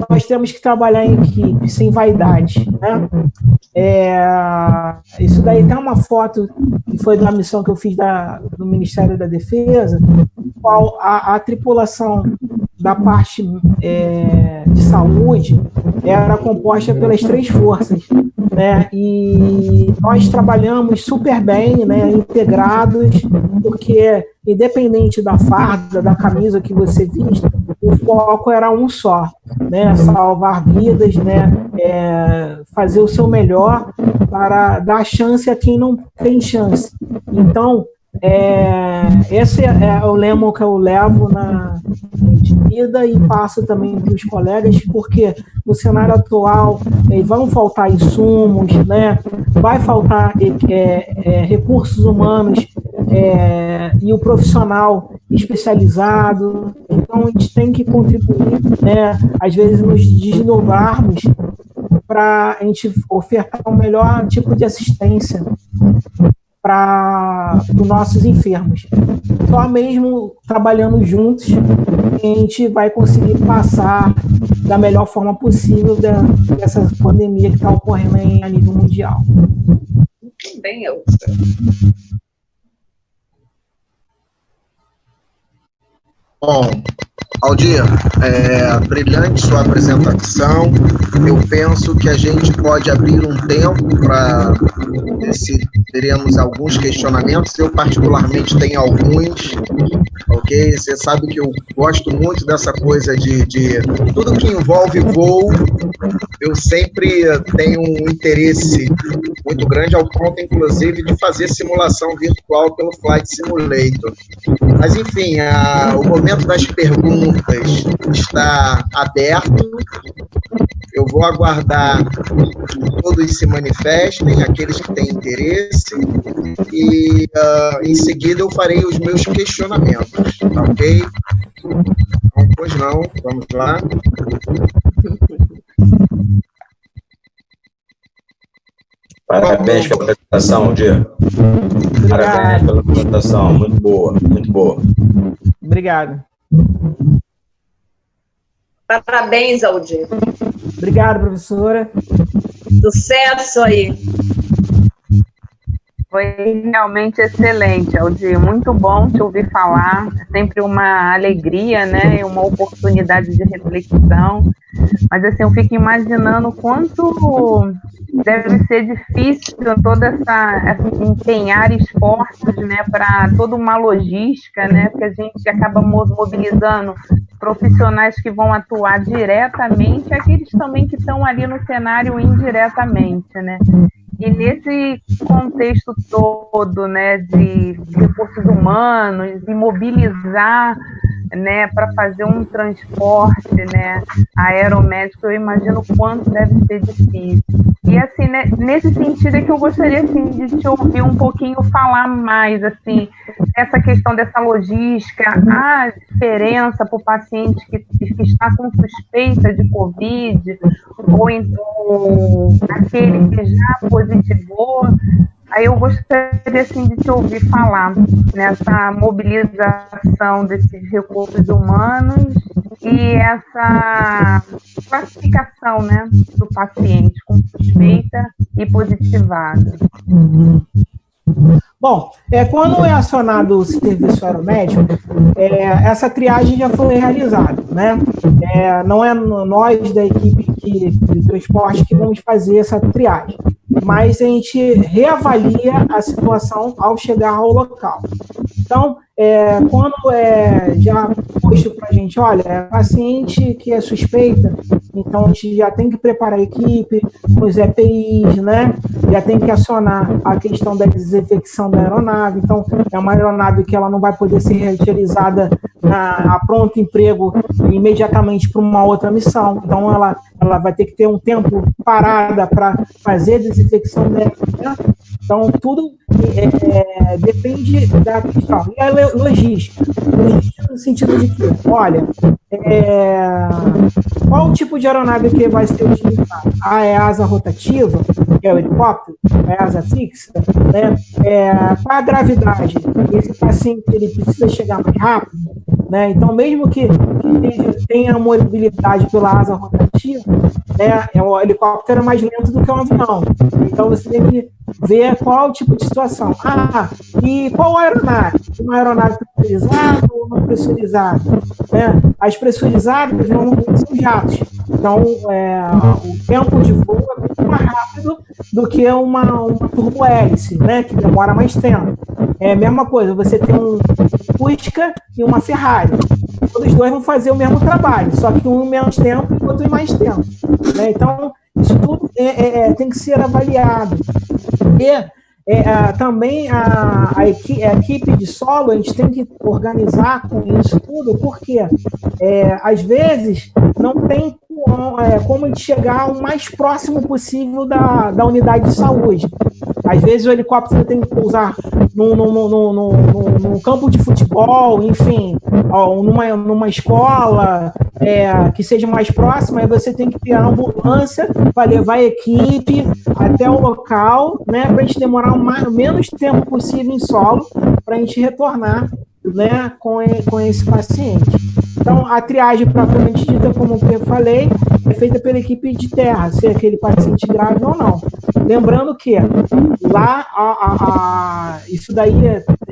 nós temos que trabalhar em equipe, sem vaidade, né? Isso daí tem uma foto que foi da missão que eu fiz do Ministério da Defesa, qual a tripulação da parte de saúde era composta pelas 3 forças, né? E nós trabalhamos super bem, né, integrados, porque independente da farda, da camisa que você viste, o foco era um só, né? Salvar vidas, né? Fazer o seu melhor para dar chance a quem não tem chance. Então, esse é o lema que eu levo na vida e passo também para os colegas, porque no cenário atual vão faltar insumos, né? Vai faltar recursos humanos e o profissional especializado. Então, a gente tem que contribuir, né? Às vezes nos desdobrarmos para a gente ofertar o melhor tipo de assistência para os nossos enfermos. Só mesmo trabalhando juntos, a gente vai conseguir passar da melhor forma possível dessa pandemia que está ocorrendo a nível mundial. Bem, Elza. Bom, Aldir, brilhante sua apresentação. Eu penso que a gente pode abrir um tempo para ver se teremos alguns questionamentos. Eu, particularmente, tenho alguns, ok? Você sabe que eu gosto muito dessa coisa de tudo que envolve voo. Eu sempre tenho um interesse muito grande, ao ponto, inclusive, de fazer simulação virtual pelo Flight Simulator. Mas, enfim, o momento das perguntas está aberto. Eu vou aguardar que todos se manifestem, aqueles que têm interesse, e em seguida eu farei os meus questionamentos, tá ok? Então, pois não, vamos lá. Parabéns pela apresentação, Aldir. Parabéns pela apresentação, muito boa, muito boa. Obrigado. Parabéns, Aldir. Obrigado, professora. Sucesso aí. Foi realmente excelente, Aldir. Muito bom te ouvir falar. É sempre uma alegria, né? E uma oportunidade de reflexão. Mas, assim, eu fico imaginando o quanto deve ser difícil toda essa empenhar esforços, né? Para toda uma logística, né? Porque a gente acaba mobilizando profissionais que vão atuar diretamente e aqueles também que estão ali no cenário indiretamente, né? E nesse contexto todo, né, de recursos humanos, de mobilizar, né, para fazer um transporte, né, aeromédico, eu imagino o quanto deve ser difícil. E, assim, né, nesse sentido é que eu gostaria, assim, de te ouvir um pouquinho falar mais, assim, essa questão dessa logística, a diferença para o paciente que está com suspeita de Covid, ou então aquele que já positivou. Aí eu gostaria, assim, de te ouvir falar nessa mobilização desses recursos humanos e essa classificação, né, do paciente com suspeita e positivado. Bom, quando é acionado o serviço aeromédico, essa triagem já foi realizada, né? Não é nós da equipe de transporte que vamos fazer essa triagem, mas a gente reavalia a situação ao chegar ao local. Então, quando já posto para a gente, olha, paciente que é suspeita, então a gente já tem que preparar a equipe, os EPIs, né? Já tem que acionar a questão da desinfecção da aeronave. Então, é uma aeronave que ela não vai poder ser reutilizada a pronto emprego imediatamente para uma outra missão. Então, ela vai ter que ter um tempo parada para fazer a desinfecção dela, né? Então, tudo depende da questão. E a logística? Logística no sentido de que, olha, qual o tipo de aeronave que vai ser utilizado? É a asa rotativa, que é o helicóptero? asa fixa, né? Qual a gravidade? Esse paciente ele precisa chegar mais rápido, né? Então, mesmo que tenha mobilidade pela asa rotativa, né, o helicóptero é mais lento do que um avião. Então, você tem que ver qual o tipo de situação. E qual aeronave? Uma aeronave pressurizada ou não pressurizada? Né? As pressurizadas normalmente são jatos. Então, o tempo de voo é muito mais rápido do que uma turbohélice, né, que demora mais tempo. É a mesma coisa, você tem um Fusca e uma Ferrari. Todos dois vão fazer o mesmo trabalho, só que um em menos tempo e o outro em mais tempo. Né? Então, isso tudo tem que ser avaliado. E também a equipe de solo, a gente tem que organizar com isso tudo, porque às vezes não tem como a gente chegar o mais próximo possível da unidade de saúde. Às vezes o helicóptero tem que pousar num campo de futebol, enfim, numa escola que seja mais próxima, aí você tem que ter a ambulância para levar a equipe até o local, né, para a gente demorar o menos tempo possível em solo, para a gente retornar, né, com esse paciente. Então, a triagem propriamente dita, como eu falei, é feita pela equipe de terra, se é aquele paciente grave ou não. Lembrando que lá, isso daí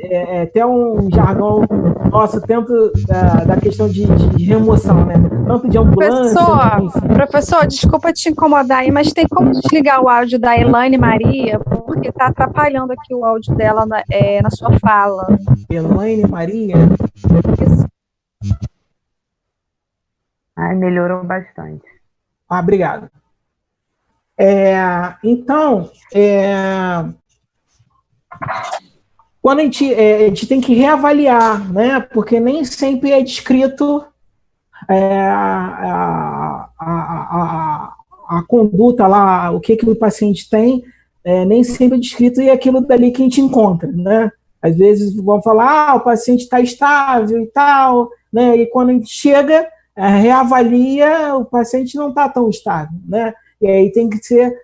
é até um jargão nosso, tanto da questão de remoção, né? Tanto de ambulância... Professor, desculpa te incomodar aí, mas tem como desligar o áudio da Elaine Maria? Porque está atrapalhando aqui o áudio dela na sua fala. Elaine Maria? Ai, melhorou bastante. Obrigado. Então, quando a gente tem que reavaliar, né? Porque nem sempre é descrito a conduta lá, o que o paciente tem, nem sempre é descrito e é aquilo dali que a gente encontra, né? Às vezes vão falar, o paciente está estável e tal, né? E quando a gente chega, reavalia, o paciente não está tão estável, né? E aí tem que ser,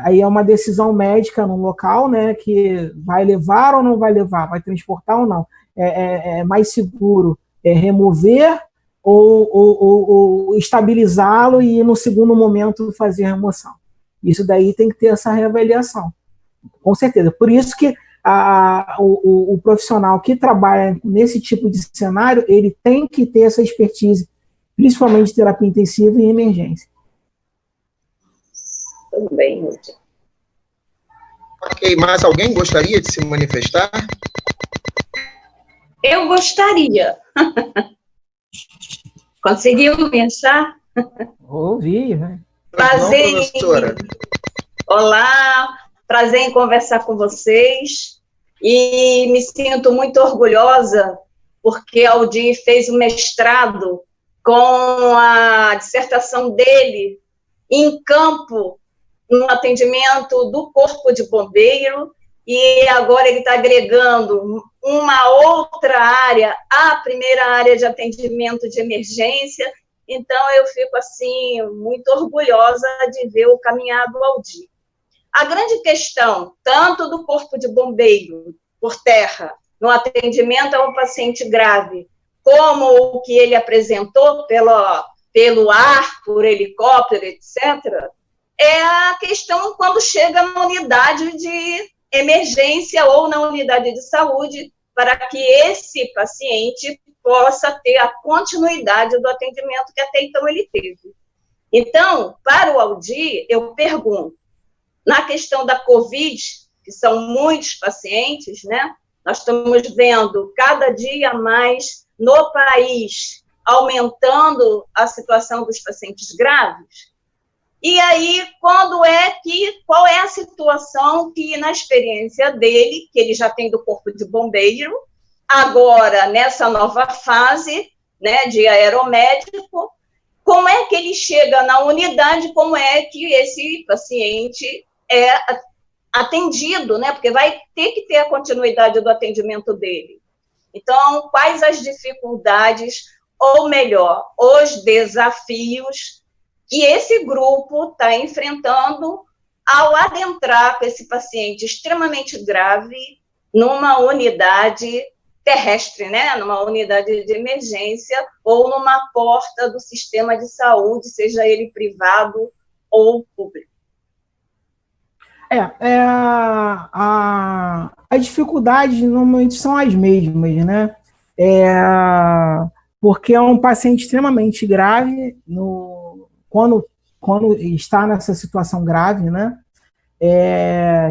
aí é uma decisão médica no local, né? Que vai levar ou não vai levar, vai transportar ou não. É mais seguro remover ou estabilizá-lo e no segundo momento fazer a remoção. Isso daí tem que ter essa reavaliação, com certeza. Por isso que o profissional que trabalha nesse tipo de cenário, ele tem que ter essa expertise, principalmente de terapia intensiva e emergência. Tudo bem, Ruth. Ok, mas alguém gostaria de se manifestar? Eu gostaria. Conseguiu me achar? Ouvi, né? Prazer, professora. Olá, prazer em conversar com vocês. E me sinto muito orgulhosa porque Aldir fez o mestrado com a dissertação dele em campo, no atendimento do Corpo de Bombeiro, e agora ele está agregando uma outra área, a primeira área de atendimento de emergência. Então, eu fico, assim, muito orgulhosa de ver o caminhar do Aldir. A grande questão, tanto do Corpo de Bombeiro, por terra, no atendimento a um paciente grave, como o que ele apresentou pelo ar, por helicóptero, etc., é a questão quando chega na unidade de emergência ou na unidade de saúde, para que esse paciente possa ter a continuidade do atendimento que até então ele teve. Então, para o Aldir, eu pergunto, na questão da Covid, que são muitos pacientes, né? Nós estamos vendo cada dia mais no país aumentando a situação dos pacientes graves. E aí, qual é a situação que, na experiência dele, que ele já tem do Corpo de Bombeiro, agora, nessa nova fase, né, de aeromédico, como é que ele chega na unidade, como é que esse paciente é atendido, né, porque vai ter que ter a continuidade do atendimento dele. Então, quais as dificuldades, ou melhor, os desafios que esse grupo está enfrentando ao adentrar com esse paciente extremamente grave numa unidade terrestre, né, numa unidade de emergência ou numa porta do sistema de saúde, seja ele privado ou público. As dificuldades normalmente são as mesmas, né? Porque é um paciente extremamente grave, quando está nessa situação grave, né?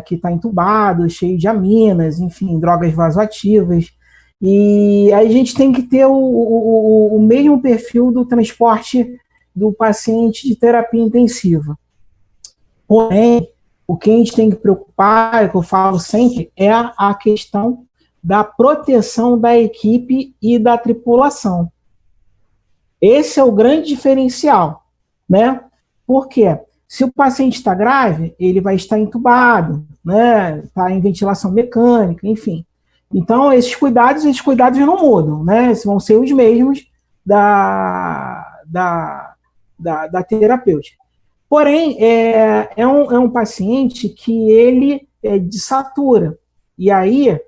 Que está entubado, cheio de aminas, enfim, drogas vasoativas. E aí a gente tem que ter o mesmo perfil do transporte do paciente de terapia intensiva. Porém, o que a gente tem que preocupar, que eu falo sempre, é a questão da proteção da equipe e da tripulação. Esse é o grande diferencial, né? Por quê? Se o paciente está grave, ele vai estar entubado, né? Está em ventilação mecânica, enfim. Então, esses cuidados não mudam, né? Esses vão ser os mesmos da terapêutica. Porém, é um paciente que ele desatura. E aí,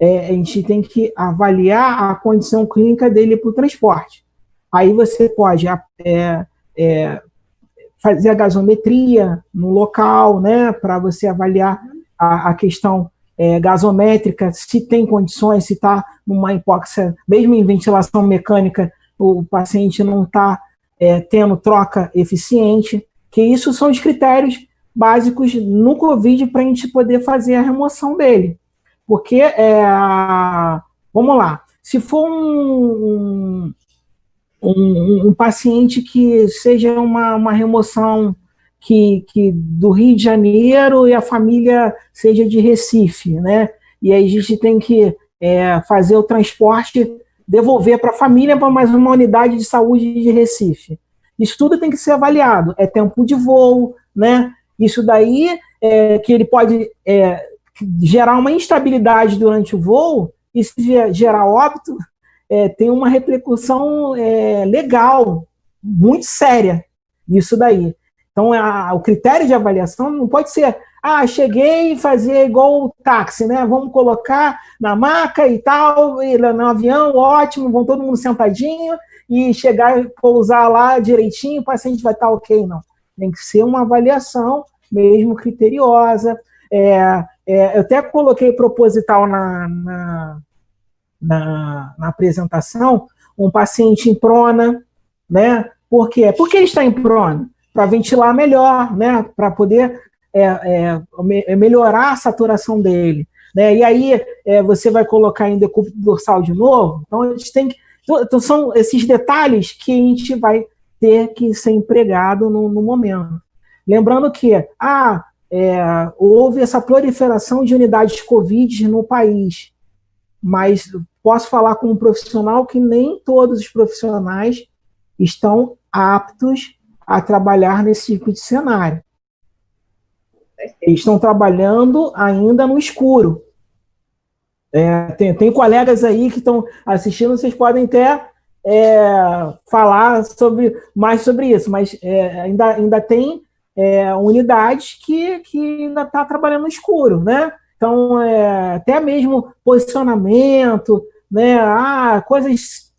a gente tem que avaliar a condição clínica dele para o transporte. Aí você pode fazer a gasometria no local, né, para você avaliar a questão gasométrica, se tem condições, se está numa hipóxia, mesmo em ventilação mecânica, o paciente não está tendo troca eficiente, que isso são os critérios básicos no COVID para a gente poder fazer a remoção dele. Porque, vamos lá, se for um paciente que seja uma remoção que do Rio de Janeiro e a família seja de Recife, né? E aí a gente tem que fazer o transporte, devolver para a família para mais uma unidade de saúde de Recife. Isso tudo tem que ser avaliado. É tempo de voo, né? Isso daí que ele pode gerar uma instabilidade durante o voo, e se gerar óbito, tem uma repercussão legal, muito séria, nisso daí. Então, o critério de avaliação não pode ser, cheguei e fazer igual o táxi, né? Vamos colocar na maca e tal, e no avião, ótimo, vão todo mundo sentadinho, e chegar e pousar lá direitinho, o paciente vai estar ok, não. Tem que ser uma avaliação mesmo criteriosa. Eu até coloquei proposital na apresentação, um paciente em prona, né? Por quê? Por que ele está em prona? Para ventilar melhor, né? Para poder melhorar a saturação dele, né? E aí você vai colocar em decúbito dorsal de novo. Então a gente tem que, então são esses detalhes que a gente vai ter que ser empregado no momento. Lembrando que houve essa proliferação de unidades COVID no país, mas posso falar como profissional que nem todos os profissionais estão aptos a trabalhar nesse tipo de cenário. Eles estão trabalhando ainda no escuro. Tem colegas aí que estão assistindo, vocês podem até falar mais sobre isso, mas ainda tem unidades que ainda está trabalhando no escuro, né? Então, até mesmo posicionamento, né? Coisas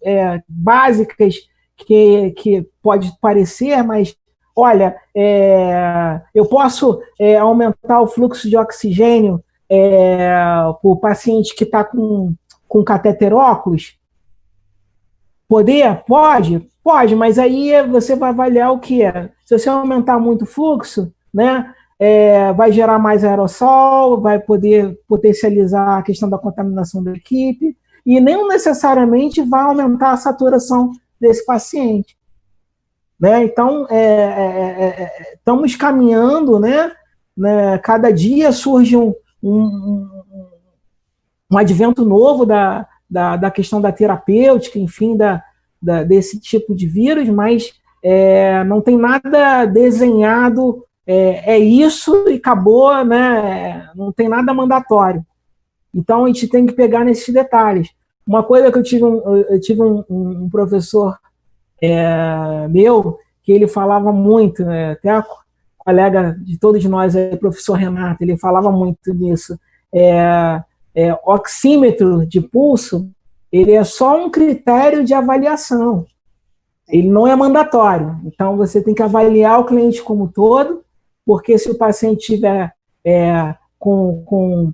básicas que pode parecer, mas, olha, eu posso aumentar o fluxo de oxigênio para o paciente que está com catéter óculos? Pode, mas aí você vai avaliar o que é. Se você aumentar muito o fluxo, né, vai gerar mais aerossol, vai poder potencializar a questão da contaminação da equipe, e nem necessariamente vai aumentar a saturação desse paciente. Né? Então, estamos caminhando, né? Cada dia surge um advento novo da questão da terapêutica, enfim, desse tipo de vírus, mas não tem nada desenhado, isso e acabou, né? Não tem nada mandatório. Então, a gente tem que pegar nesses detalhes. Uma coisa que eu tive um professor meu, que ele falava muito, né? Até colega de todos nós, professor Renato, ele falava muito nisso. Oxímetro de pulso, ele é só um critério de avaliação. Ele não é mandatório. Então, você tem que avaliar o cliente como um todo, porque se o paciente estiver com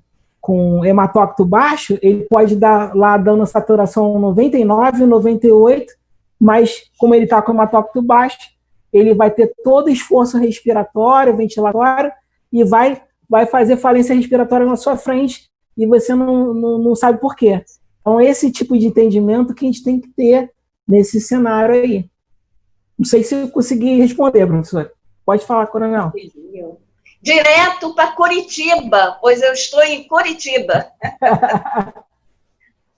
hematócrito baixo, ele pode dar lá dando a saturação 99, 98, mas como ele está com hematócrito baixo, ele vai ter todo esforço respiratório, ventilatório, e vai fazer falência respiratória na sua frente, e você não sabe por quê. Então, esse tipo de entendimento que a gente tem que ter nesse cenário aí. Não sei se eu consegui responder, professor. Pode falar, coronel. Direto para Curitiba, pois eu estou em Curitiba.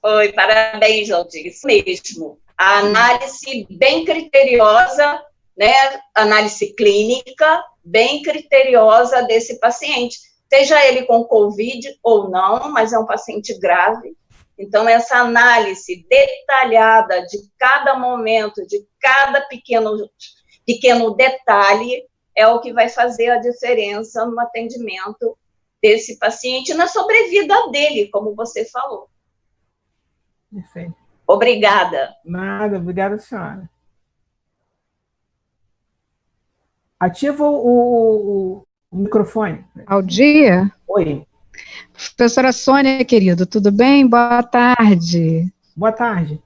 Oi, parabéns, Aldir. Isso mesmo. A análise bem criteriosa, né? Análise clínica bem criteriosa desse paciente. Seja ele com Covid ou não, mas é um paciente grave. Então, essa análise detalhada de cada momento, de cada pequeno detalhe, é o que vai fazer a diferença no atendimento desse paciente, na sobrevida dele, como você falou. Perfeito. Obrigada. Nada, obrigada, senhora. Ativa o microfone. Aldir? Oi. Professora Sônia, querido, tudo bem? Boa tarde. Boa tarde.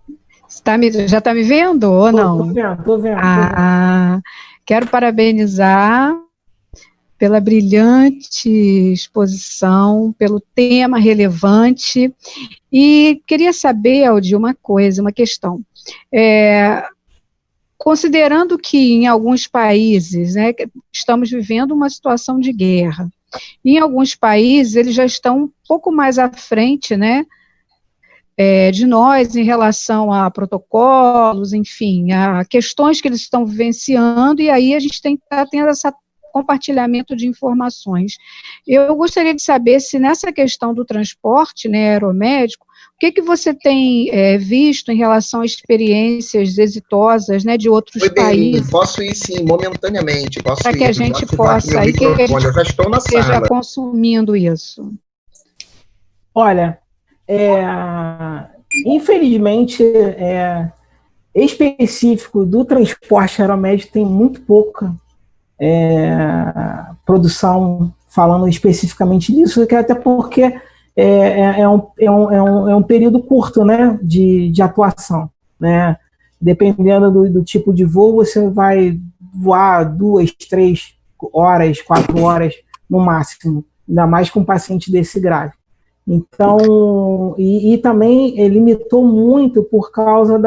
Já está me vendo ou não? Estou vendo. Quero parabenizar pela brilhante exposição, pelo tema relevante, e queria saber, Aldir, uma questão. Considerando que em alguns países, né, estamos vivendo uma situação de guerra, em alguns países eles já estão um pouco mais à frente, né, de nós em relação a protocolos, enfim, a questões que eles estão vivenciando, e aí a gente tem que estar tendo esse compartilhamento de informações. Eu gostaria de saber se nessa questão do transporte, né, aeromédico, o que você tem visto em relação a experiências exitosas, né, de outros países? Posso ir sim, momentaneamente. Para que a gente possa, aí que a gente já estou na esteja sala. Consumindo isso. Olha, infelizmente, específico do transporte aeromédico tem muito pouca produção falando especificamente disso, que até porque é um período curto, né, de atuação, né? Dependendo do tipo de voo, você vai voar 2, 3 horas, 4 horas no máximo, ainda mais com um paciente desse grave. Então, e também limitou muito por causa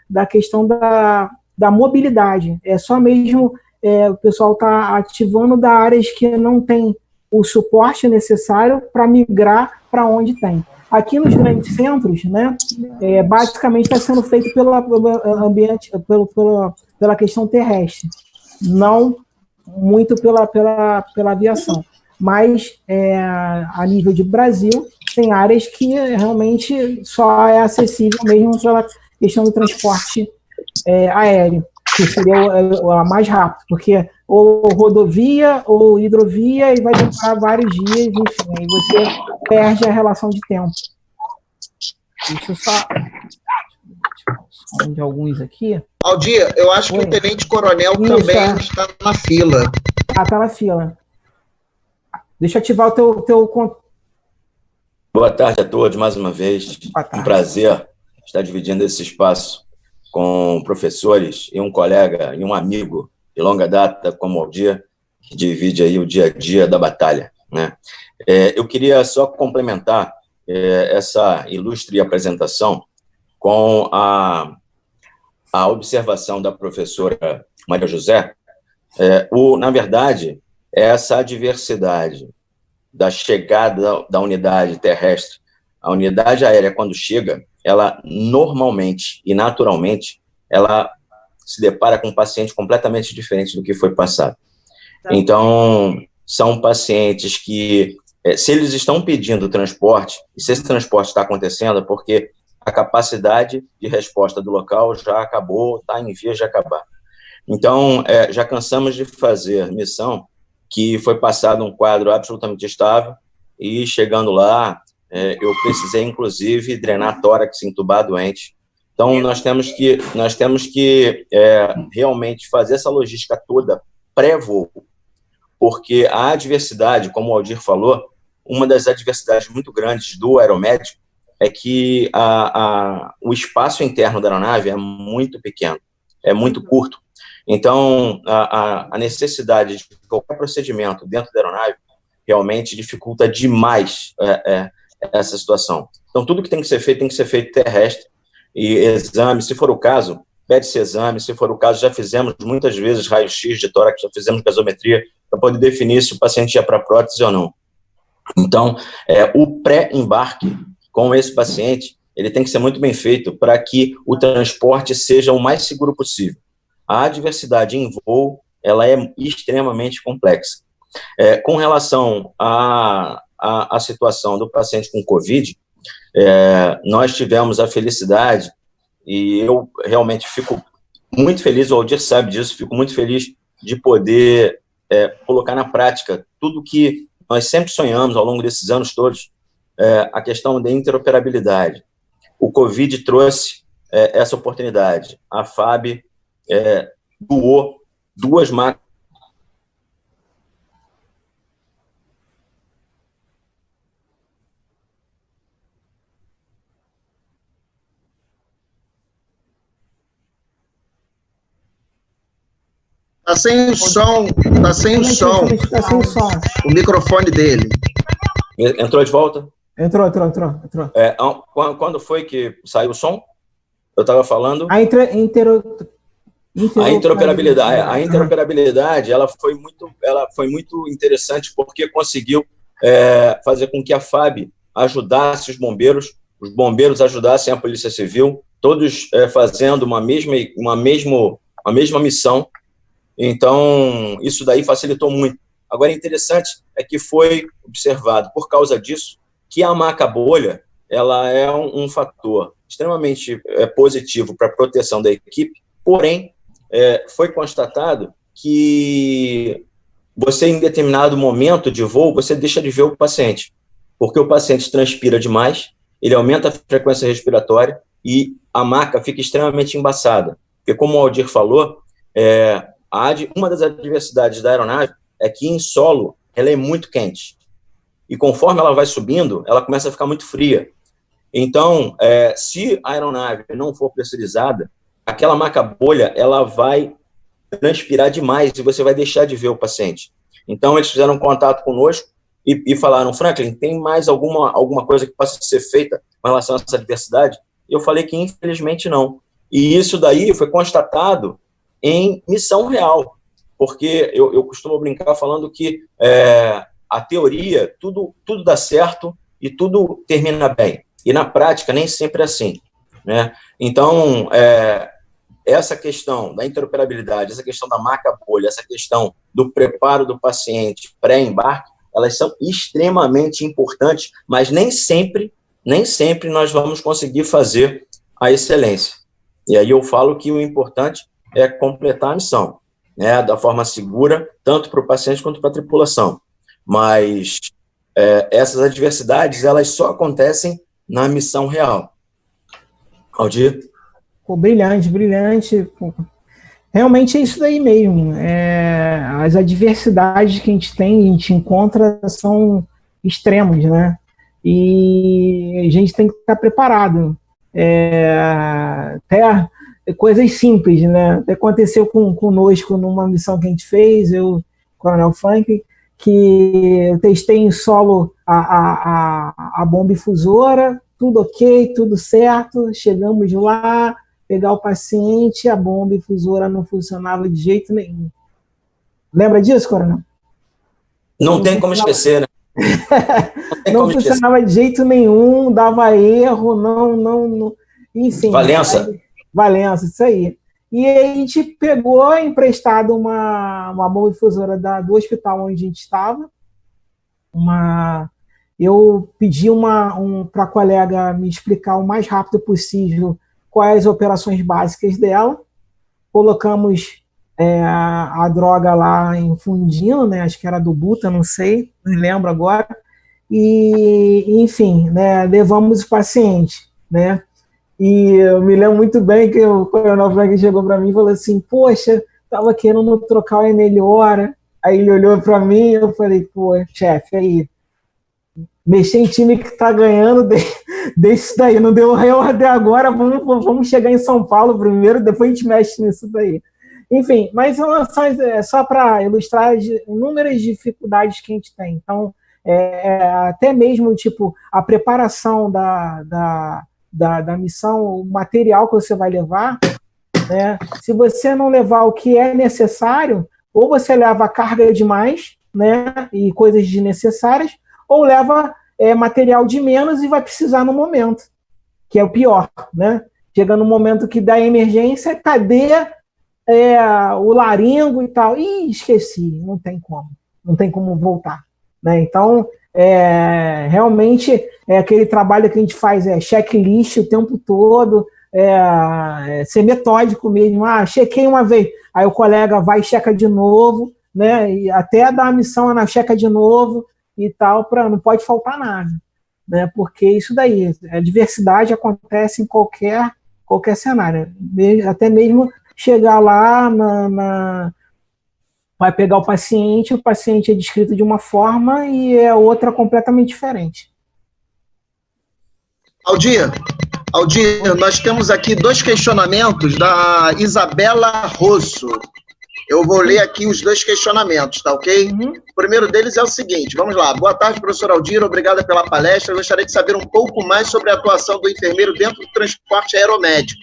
da questão da mobilidade. É só mesmo o pessoal está ativando da áreas que não tem o suporte necessário para migrar para onde tem. Aqui nos grandes centros, né, basicamente está sendo feito pelo ambiente, pela questão terrestre, não muito pela aviação. Mas, a nível de Brasil, tem áreas que realmente só é acessível mesmo pela questão do transporte aéreo, que seria a mais rápido, porque ou rodovia ou hidrovia, e vai demorar vários dias, enfim, aí você perde a relação de tempo. Deixa eu só de alguns aqui. Aldir, eu acho que o tenente-coronel também está na fila. Está na fila. Deixa eu ativar o teu... Boa tarde a todos, mais uma vez. Um prazer estar dividindo esse espaço com professores e um colega e um amigo de longa data, como o Aldir, que divide aí o dia a dia da batalha, né? Eu queria só complementar essa ilustre apresentação com a observação da professora Maria José. Na verdade, essa diversidade da chegada da unidade terrestre, a unidade aérea, quando chega, ela normalmente e naturalmente, ela se depara com um paciente completamente diferente do que foi passado. Então, são pacientes que, se eles estão pedindo transporte, e se esse transporte está acontecendo, é porque a capacidade de resposta do local já acabou, está em vias de acabar. Então, já cansamos de fazer missão que foi passado um quadro absolutamente estável, e chegando lá, eu precisei, inclusive, drenar tórax, entubar doente. Então, nós temos que realmente fazer essa logística toda pré-voo, porque a adversidade, como o Aldir falou, uma das adversidades muito grandes do aeromédico é que o espaço interno da aeronave é muito pequeno, é muito curto. Então, a necessidade de qualquer procedimento dentro da aeronave realmente dificulta demais essa situação. Então, tudo que tem que ser feito terrestre, e exame, se for o caso, pede-se exame, se for o caso, já fizemos muitas vezes raio-x de tórax, já fizemos gasometria, para poder definir se o paciente ia para prótese ou não. Então, o pré-embarque com esse paciente, ele tem que ser muito bem feito para que o transporte seja o mais seguro possível. A adversidade em voo, ela é extremamente complexa. Com relação à situação do paciente com Covid, nós tivemos a felicidade, e eu realmente fico muito feliz, o Aldir sabe disso, fico muito feliz de poder colocar na prática tudo que nós sempre sonhamos ao longo desses anos todos, a questão da interoperabilidade. O Covid trouxe essa oportunidade. A FAB doou 2 máquinas. Tá sem som, tá sem som. Tá sem som. O microfone dele. Entrou de volta? Entrou. Quando foi que saiu o som? Eu estava falando... A interoperabilidade, ela foi muito interessante, porque conseguiu fazer com que a FAB ajudasse os bombeiros ajudassem a Polícia Civil, todos fazendo uma mesma missão. Então, isso daí facilitou muito. Agora, interessante é que foi observado, por causa disso, que a maca bolha, ela é um fator extremamente positivo para a proteção da equipe, porém, foi constatado que você, em determinado momento de voo, você deixa de ver o paciente, porque o paciente transpira demais, ele aumenta a frequência respiratória e a maca fica extremamente embaçada. Porque, como o Aldir falou, uma das adversidades da aeronave é que em solo ela é muito quente. E conforme ela vai subindo, ela começa a ficar muito fria. Então, se a aeronave não for pressurizada, aquela maca bolha, ela vai transpirar demais e você vai deixar de ver o paciente. Então, eles fizeram contato conosco e falaram: Franklin, tem mais alguma coisa que possa ser feita com relação a essa adversidade? E eu falei que, infelizmente, não. E isso daí foi constatado em missão real, porque eu costumo brincar falando que a teoria, tudo dá certo e tudo termina bem, e na prática nem sempre é assim, né? Então, essa questão da interoperabilidade, essa questão da maca bolha, essa questão do preparo do paciente pré-embarque, elas são extremamente importantes, mas nem sempre nós vamos conseguir fazer a excelência. E aí eu falo que o importante é completar a missão, né, da forma segura, tanto para o paciente quanto para a tripulação. Mas essas adversidades, elas só acontecem na missão real. Aldir? Pô, brilhante. Realmente é isso daí mesmo. As adversidades que a gente encontra são extremas, né? E a gente tem que estar preparado. Até coisas simples, né? Até aconteceu conosco numa missão que a gente fez, Coronel Franklin, que eu testei em solo a bomba infusora, tudo ok, tudo certo, chegamos lá, pegar o paciente, a bomba infusora não funcionava de jeito nenhum. Lembra disso, Coronel? Não tem como esquecer, né? Não funcionava de jeito nenhum, dava erro, não, enfim. Valença, isso aí. E aí a gente pegou emprestado uma bomba infusora do hospital onde a gente estava. Eu pedi para a colega me explicar o mais rápido possível quais as operações básicas dela. Colocamos a droga lá infundindo, né? Acho que era do Buta, não sei, não lembro agora. E, enfim, né, levamos o paciente, né? E eu me lembro muito bem que o Coronel Frank chegou para mim e falou assim, poxa, tava querendo trocar o Melhora. Aí ele olhou para mim e eu falei, pô, chefe, aí, mexer em time que tá ganhando, deixa isso daí, não deu até agora, vamos chegar em São Paulo primeiro, depois a gente mexe nisso daí. Enfim, mas só para ilustrar as inúmeras dificuldades que a gente tem. Então, até mesmo tipo a preparação da missão, o material que você vai levar, né? Se você não levar o que é necessário, ou você leva carga demais, né, e coisas desnecessárias, ou leva material de menos e vai precisar no momento, que é o pior, né? Chega no momento que dá emergência, cadê o laringo e tal? Ih, esqueci, não tem como voltar, né? Então, realmente, aquele trabalho que a gente faz checklist o tempo todo, ser metódico mesmo. Chequei uma vez, aí o colega vai e checa de novo, né? E até dar a missão na checa de novo e tal, não pode faltar nada, né? Porque isso daí, a diversidade acontece em qualquer cenário, até mesmo chegar lá vai pegar o paciente é descrito de uma forma e é outra completamente diferente. Aldir, nós temos aqui 2 questionamentos da Isabela Rosso. Eu vou ler aqui os 2 questionamentos, tá ok? O primeiro deles é o seguinte, vamos lá. Boa tarde, professor Aldir, obrigada pela palestra. Eu gostaria de saber um pouco mais sobre a atuação do enfermeiro dentro do transporte aeromédico.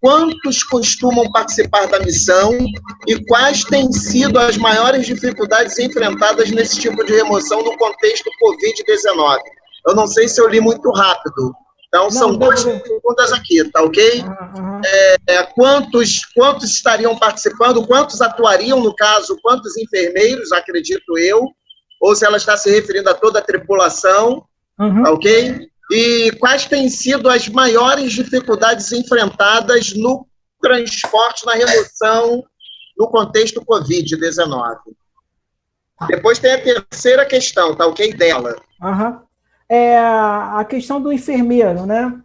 Quantos costumam participar da missão e quais têm sido as maiores dificuldades enfrentadas nesse tipo de remoção no contexto Covid-19? Eu não sei se eu li muito rápido. Então, são 2 perguntas aqui, tá ok? Quantos estariam participando? Quantos atuariam, no caso? Quantos enfermeiros, acredito eu? Ou se ela está se referindo a toda a tripulação, tá ok? E quais têm sido as maiores dificuldades enfrentadas no transporte, na remoção, no contexto Covid-19? Depois tem a terceira questão, tá ok? Dela. A questão do enfermeiro, né?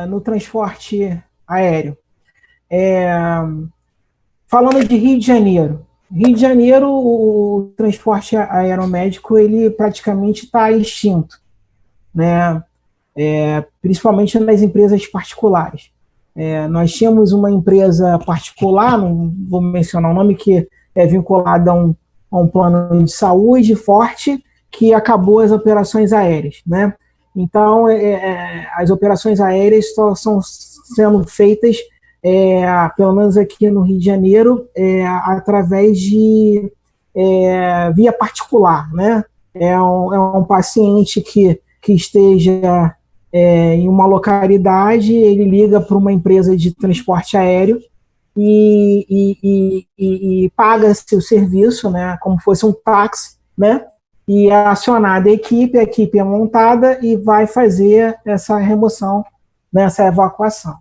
No transporte aéreo. Falando de Rio de Janeiro. Rio de Janeiro, o transporte aeromédico, ele praticamente está extinto, né? Principalmente nas empresas particulares. Nós tínhamos uma empresa particular, não vou mencionar o nome, que é vinculada a um plano de saúde forte, que acabou as operações aéreas, né? Então, as operações aéreas estão sendo feitas, pelo menos aqui no Rio de Janeiro, através de via particular, né? É um paciente que esteja em uma localidade, ele liga para uma empresa de transporte aéreo e paga-se o serviço, né, como fosse um táxi, né, e é acionada a equipe é montada e vai fazer essa remoção, né, essa evacuação.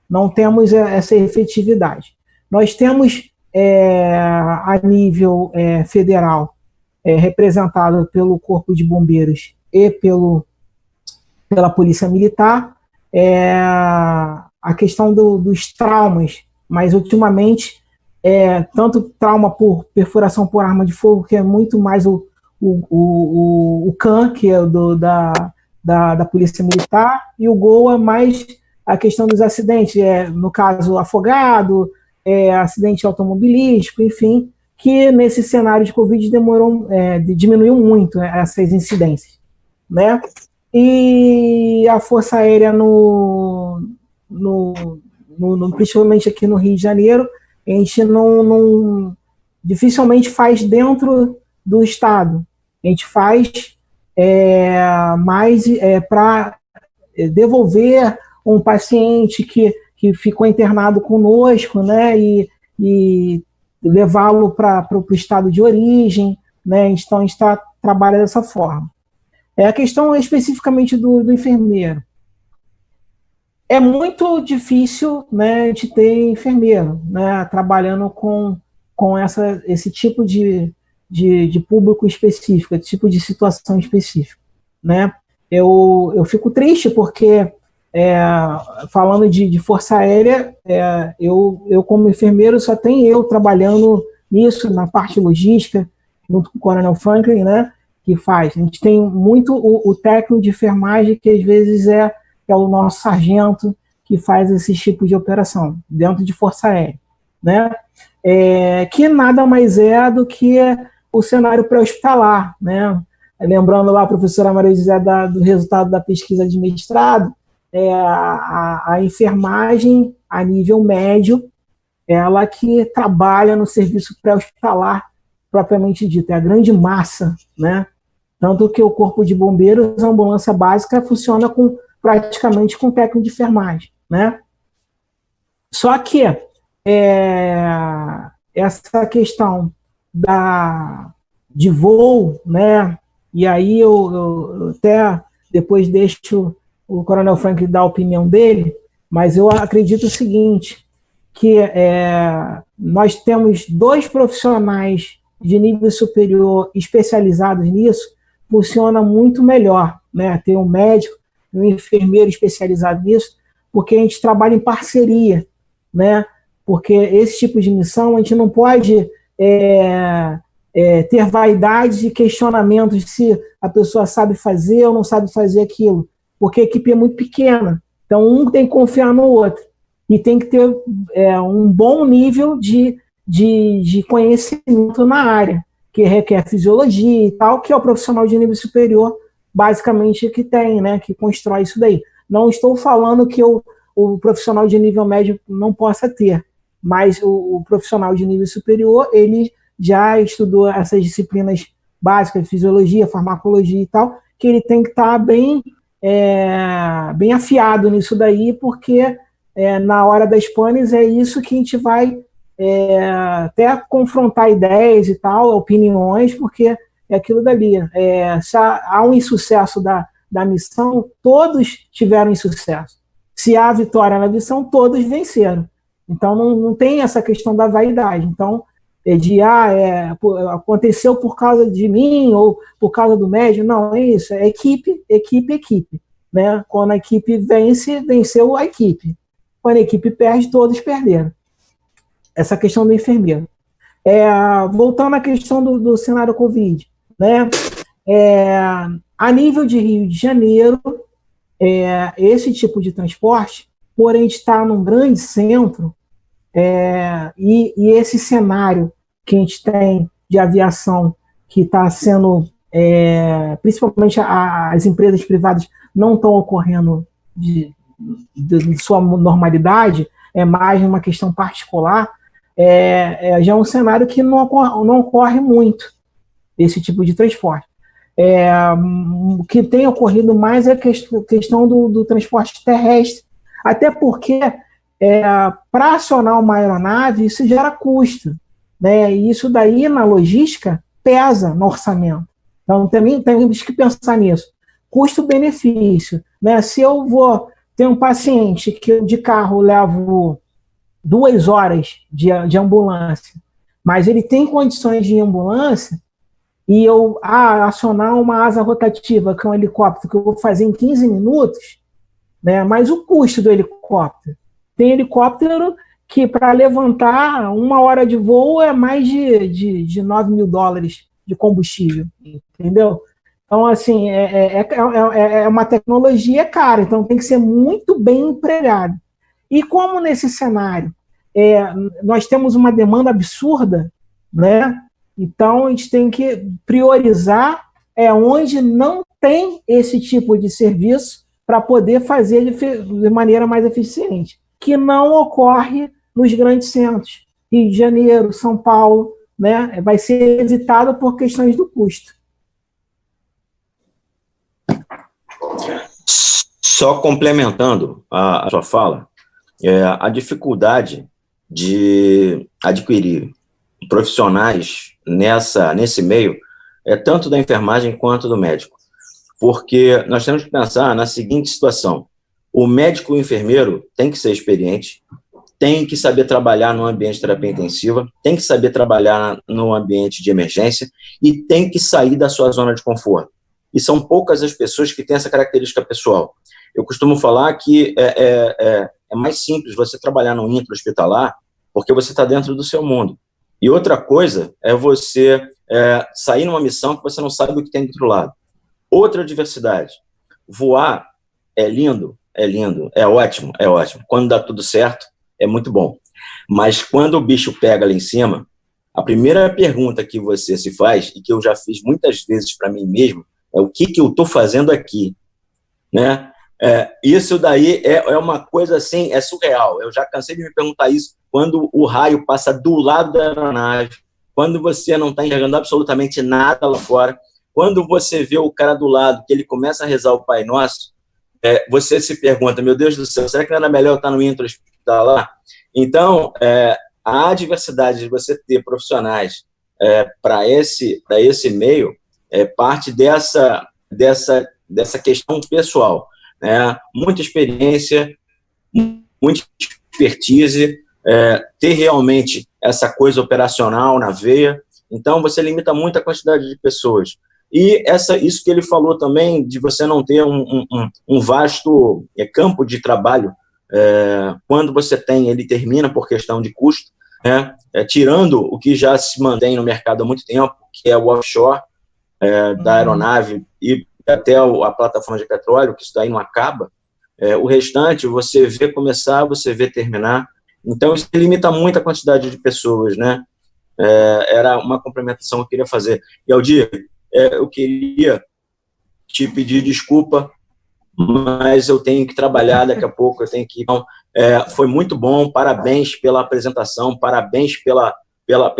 Não temos essa efetividade. Nós temos, a nível federal, representado pelo Corpo de Bombeiros e pela Polícia Militar, a questão dos traumas, mas ultimamente, tanto trauma por perfuração por arma de fogo, que é muito mais o CAN, que é da Polícia Militar, e o GOA, mais a questão dos acidentes, no caso, afogado, acidente automobilístico, enfim, que nesse cenário de Covid diminuiu muito essas incidências, né? E a Força Aérea, principalmente aqui no Rio de Janeiro, a gente dificilmente faz dentro do Estado. A gente faz mais para devolver um paciente que ficou internado conosco, né, e levá-lo para o estado de origem, né? Então, a gente trabalha dessa forma. A questão especificamente do enfermeiro. É muito difícil, né, de ter enfermeiro, né, trabalhando com com esse tipo de público específico, esse tipo de situação específica, né? Eu fico triste porque, falando de Força Aérea, eu como enfermeiro só tem eu trabalhando nisso, na parte logística, junto com o Coronel Franklin, né, que faz. A gente tem muito o técnico de enfermagem, que às vezes é o nosso sargento, que faz esse tipo de operação, dentro de Força Aérea, né, que nada mais é do que o cenário pré-hospitalar, né. Lembrando lá a professora Maria José do resultado da pesquisa de mestrado, a enfermagem a nível médio, ela que trabalha no serviço pré-hospitalar propriamente dito, é a grande massa, né? Tanto que o Corpo de Bombeiros, a ambulância básica, funciona praticamente com técnico de enfermagem, né? Só que essa questão de voo, né? E aí eu até depois deixo o Coronel Frank dar a opinião dele, mas eu acredito o seguinte, que nós temos 2 profissionais de nível superior especializados nisso, funciona muito melhor, né? Tem um médico e um enfermeiro especializado nisso, porque a gente trabalha em parceria, né? Porque esse tipo de missão a gente não pode ter vaidade e questionamentos se a pessoa sabe fazer ou não sabe fazer aquilo, porque a equipe é muito pequena, então um tem que confiar no outro, e tem que ter um bom nível de conhecimento na área, que requer fisiologia e tal, que é o profissional de nível superior, basicamente, que tem, né, que constrói isso daí. Não estou falando que o profissional de nível médio não possa ter, mas o profissional de nível superior, ele já estudou essas disciplinas básicas, fisiologia, farmacologia e tal, que ele tem que estar bem afiado nisso daí, porque na hora das panes é isso que a gente vai até confrontar ideias e tal, opiniões, porque é aquilo dali. Se há um insucesso da missão, todos tiveram insucesso. Se há vitória na missão, todos venceram. Então não tem essa questão da vaidade. Então, aconteceu por causa de mim ou por causa do médico, não, é isso, é equipe, né? Quando a equipe vence, venceu a equipe. Quando a equipe perde, todos perderam. Essa questão do enfermeiro. Voltando à questão do cenário Covid, né? A nível de Rio de Janeiro, esse tipo de transporte, porém está num grande centro, e esse cenário que a gente tem de aviação, que está sendo, principalmente as empresas privadas não estão ocorrendo de sua normalidade, é mais uma questão particular, já é um cenário que não ocorre muito, esse tipo de transporte. O que tem ocorrido mais é a questão do transporte terrestre, até porque para acionar uma aeronave, isso gera custo, né? E isso daí, na logística, pesa no orçamento. Então, também temos que pensar nisso. Custo-benefício, né? Se eu vou ter um paciente que de carro levo 2 horas de ambulância, mas ele tem condições de ambulância, e eu acionar uma asa rotativa, que é um helicóptero, que eu vou fazer em 15 minutos, né? Mas o custo do helicóptero, tem helicóptero que para levantar 1 hora de voo é mais de $9 mil de combustível, entendeu? Então, assim, é uma tecnologia cara, então tem que ser muito bem empregado. E como nesse cenário nós temos uma demanda absurda, né? Então a gente tem que priorizar onde não tem esse tipo de serviço para poder fazer de maneira mais eficiente, que não ocorre nos grandes centros. Rio de Janeiro, São Paulo, né? Vai ser evitado por questões do custo. Só complementando a sua fala, a dificuldade de adquirir profissionais nesse meio tanto da enfermagem quanto do médico, porque nós temos que pensar na seguinte situação: o médico e o enfermeiro tem que ser experiente, tem que saber trabalhar no ambiente de terapia intensiva, tem que saber trabalhar no ambiente de emergência e tem que sair da sua zona de conforto. E são poucas as pessoas que têm essa característica pessoal. Eu costumo falar que é mais simples você trabalhar no intra-hospitalar porque você está dentro do seu mundo. E outra coisa é você sair numa missão que você não sabe o que tem do outro lado. Outra diversidade. Voar é lindo, é ótimo. Quando dá tudo certo, é muito bom. Mas quando o bicho pega lá em cima, a primeira pergunta que você se faz, e que eu já fiz muitas vezes para mim mesmo, é o que eu estou fazendo aqui? Né? Isso daí é uma coisa assim, é surreal. Eu já cansei de me perguntar isso quando o raio passa do lado da aeronave, quando você não está enxergando absolutamente nada lá fora, quando você vê o cara do lado, que ele começa a rezar o Pai Nosso, você se pergunta, meu Deus do céu, será que não era melhor eu estar no intra-hospitalar? Então, a diversidade de você ter profissionais para esse meio parte dessa questão pessoal. Muita experiência, muita expertise, ter realmente essa coisa operacional na veia. Então, você limita muito a quantidade de pessoas. E isso que ele falou também, de você não ter um vasto campo de trabalho, quando você tem, ele termina por questão de custo, tirando o que já se mantém no mercado há muito tempo, que é o offshore da aeronave e até a plataforma de petróleo, que isso daí não acaba, o restante você vê começar, você vê terminar. Então, isso limita muito a quantidade de pessoas, né? Era uma complementação que eu queria fazer. E, Aldir, eu queria te pedir desculpa, mas eu tenho que trabalhar daqui a pouco, eu tenho que... Então, foi muito bom, parabéns pela apresentação, parabéns pela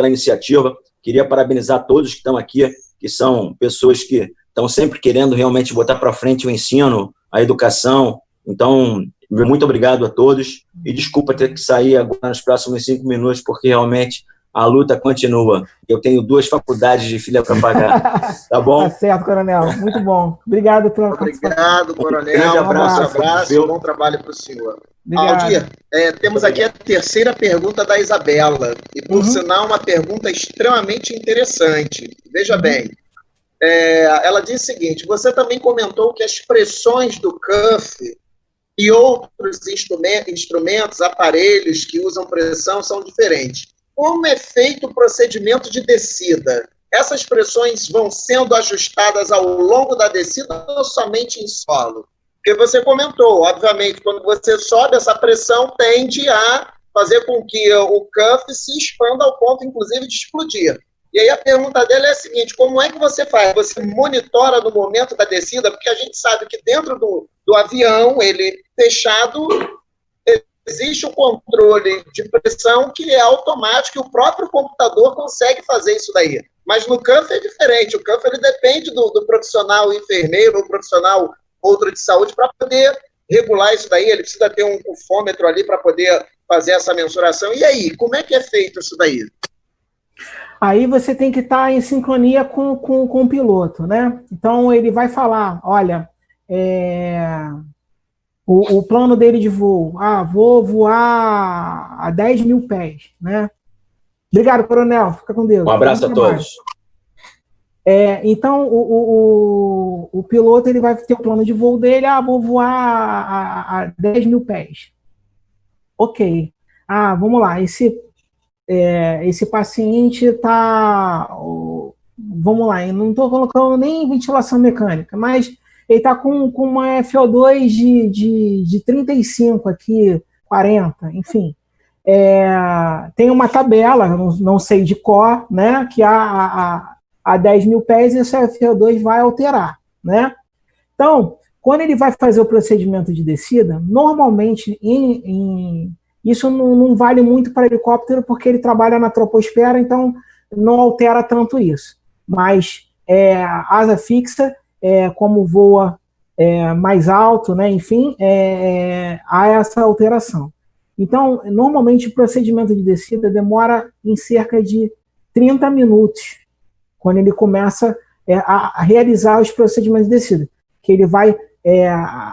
iniciativa. Queria parabenizar todos que estão aqui, que são pessoas que estão sempre querendo realmente botar para frente o ensino, a educação. Então, muito obrigado a todos, e desculpa ter que sair agora nos próximos 5 minutos, porque realmente a luta continua. Eu tenho 2 faculdades de filha para pagar. Tá bom? Tá certo, coronel. Muito bom. Obrigado pela Obrigado, coronel. Grande abraço. Bom trabalho para o senhor. Aldir, temos aqui a terceira pergunta da Isabela, e por sinal uma pergunta extremamente interessante. Veja bem, ela diz o seguinte: você também comentou que as pressões do CUF e outros instrumentos, aparelhos que usam pressão são diferentes. Como é feito o procedimento de descida? Essas pressões vão sendo ajustadas ao longo da descida ou somente em solo? Porque você comentou, obviamente, quando você sobe, essa pressão tende a fazer com que o CUF se expanda ao ponto, inclusive, de explodir. E aí a pergunta dela é a seguinte: como é que você faz? Você monitora no momento da descida? Porque a gente sabe que dentro do avião, ele fechado, existe um controle de pressão que é automático, e o próprio computador consegue fazer isso daí. Mas no CUF é diferente. O CUF ele depende do profissional enfermeiro ou profissional outro de saúde para poder regular isso daí. Ele precisa ter um cufômetro ali para poder fazer essa mensuração. E aí, como é que é feito isso daí? Aí você tem que estar em sincronia com o piloto, né? Então ele vai falar, olha, o plano dele de voo, vou voar a 10 mil pés, né? Obrigado, coronel, fica com Deus. Um abraço a todos. Então, o piloto ele vai ter o plano de voo dele, vou voar a 10 mil pés. Ok. Vamos lá, esse paciente está... Vamos lá, eu não estou colocando nem ventilação mecânica, mas ele está com uma FO2 de 35 aqui, 40, enfim. Tem uma tabela, não sei de cor, né, que a 10 mil pés essa FO2 vai alterar, né? Então, quando ele vai fazer o procedimento de descida, normalmente, isso não vale muito para helicóptero, porque ele trabalha na troposfera, então não altera tanto isso. Mas asa fixa, como voa mais alto, né, enfim, há essa alteração. Então, normalmente o procedimento de descida demora em cerca de 30 minutos, quando ele começa a realizar os procedimentos de descida, que ele vai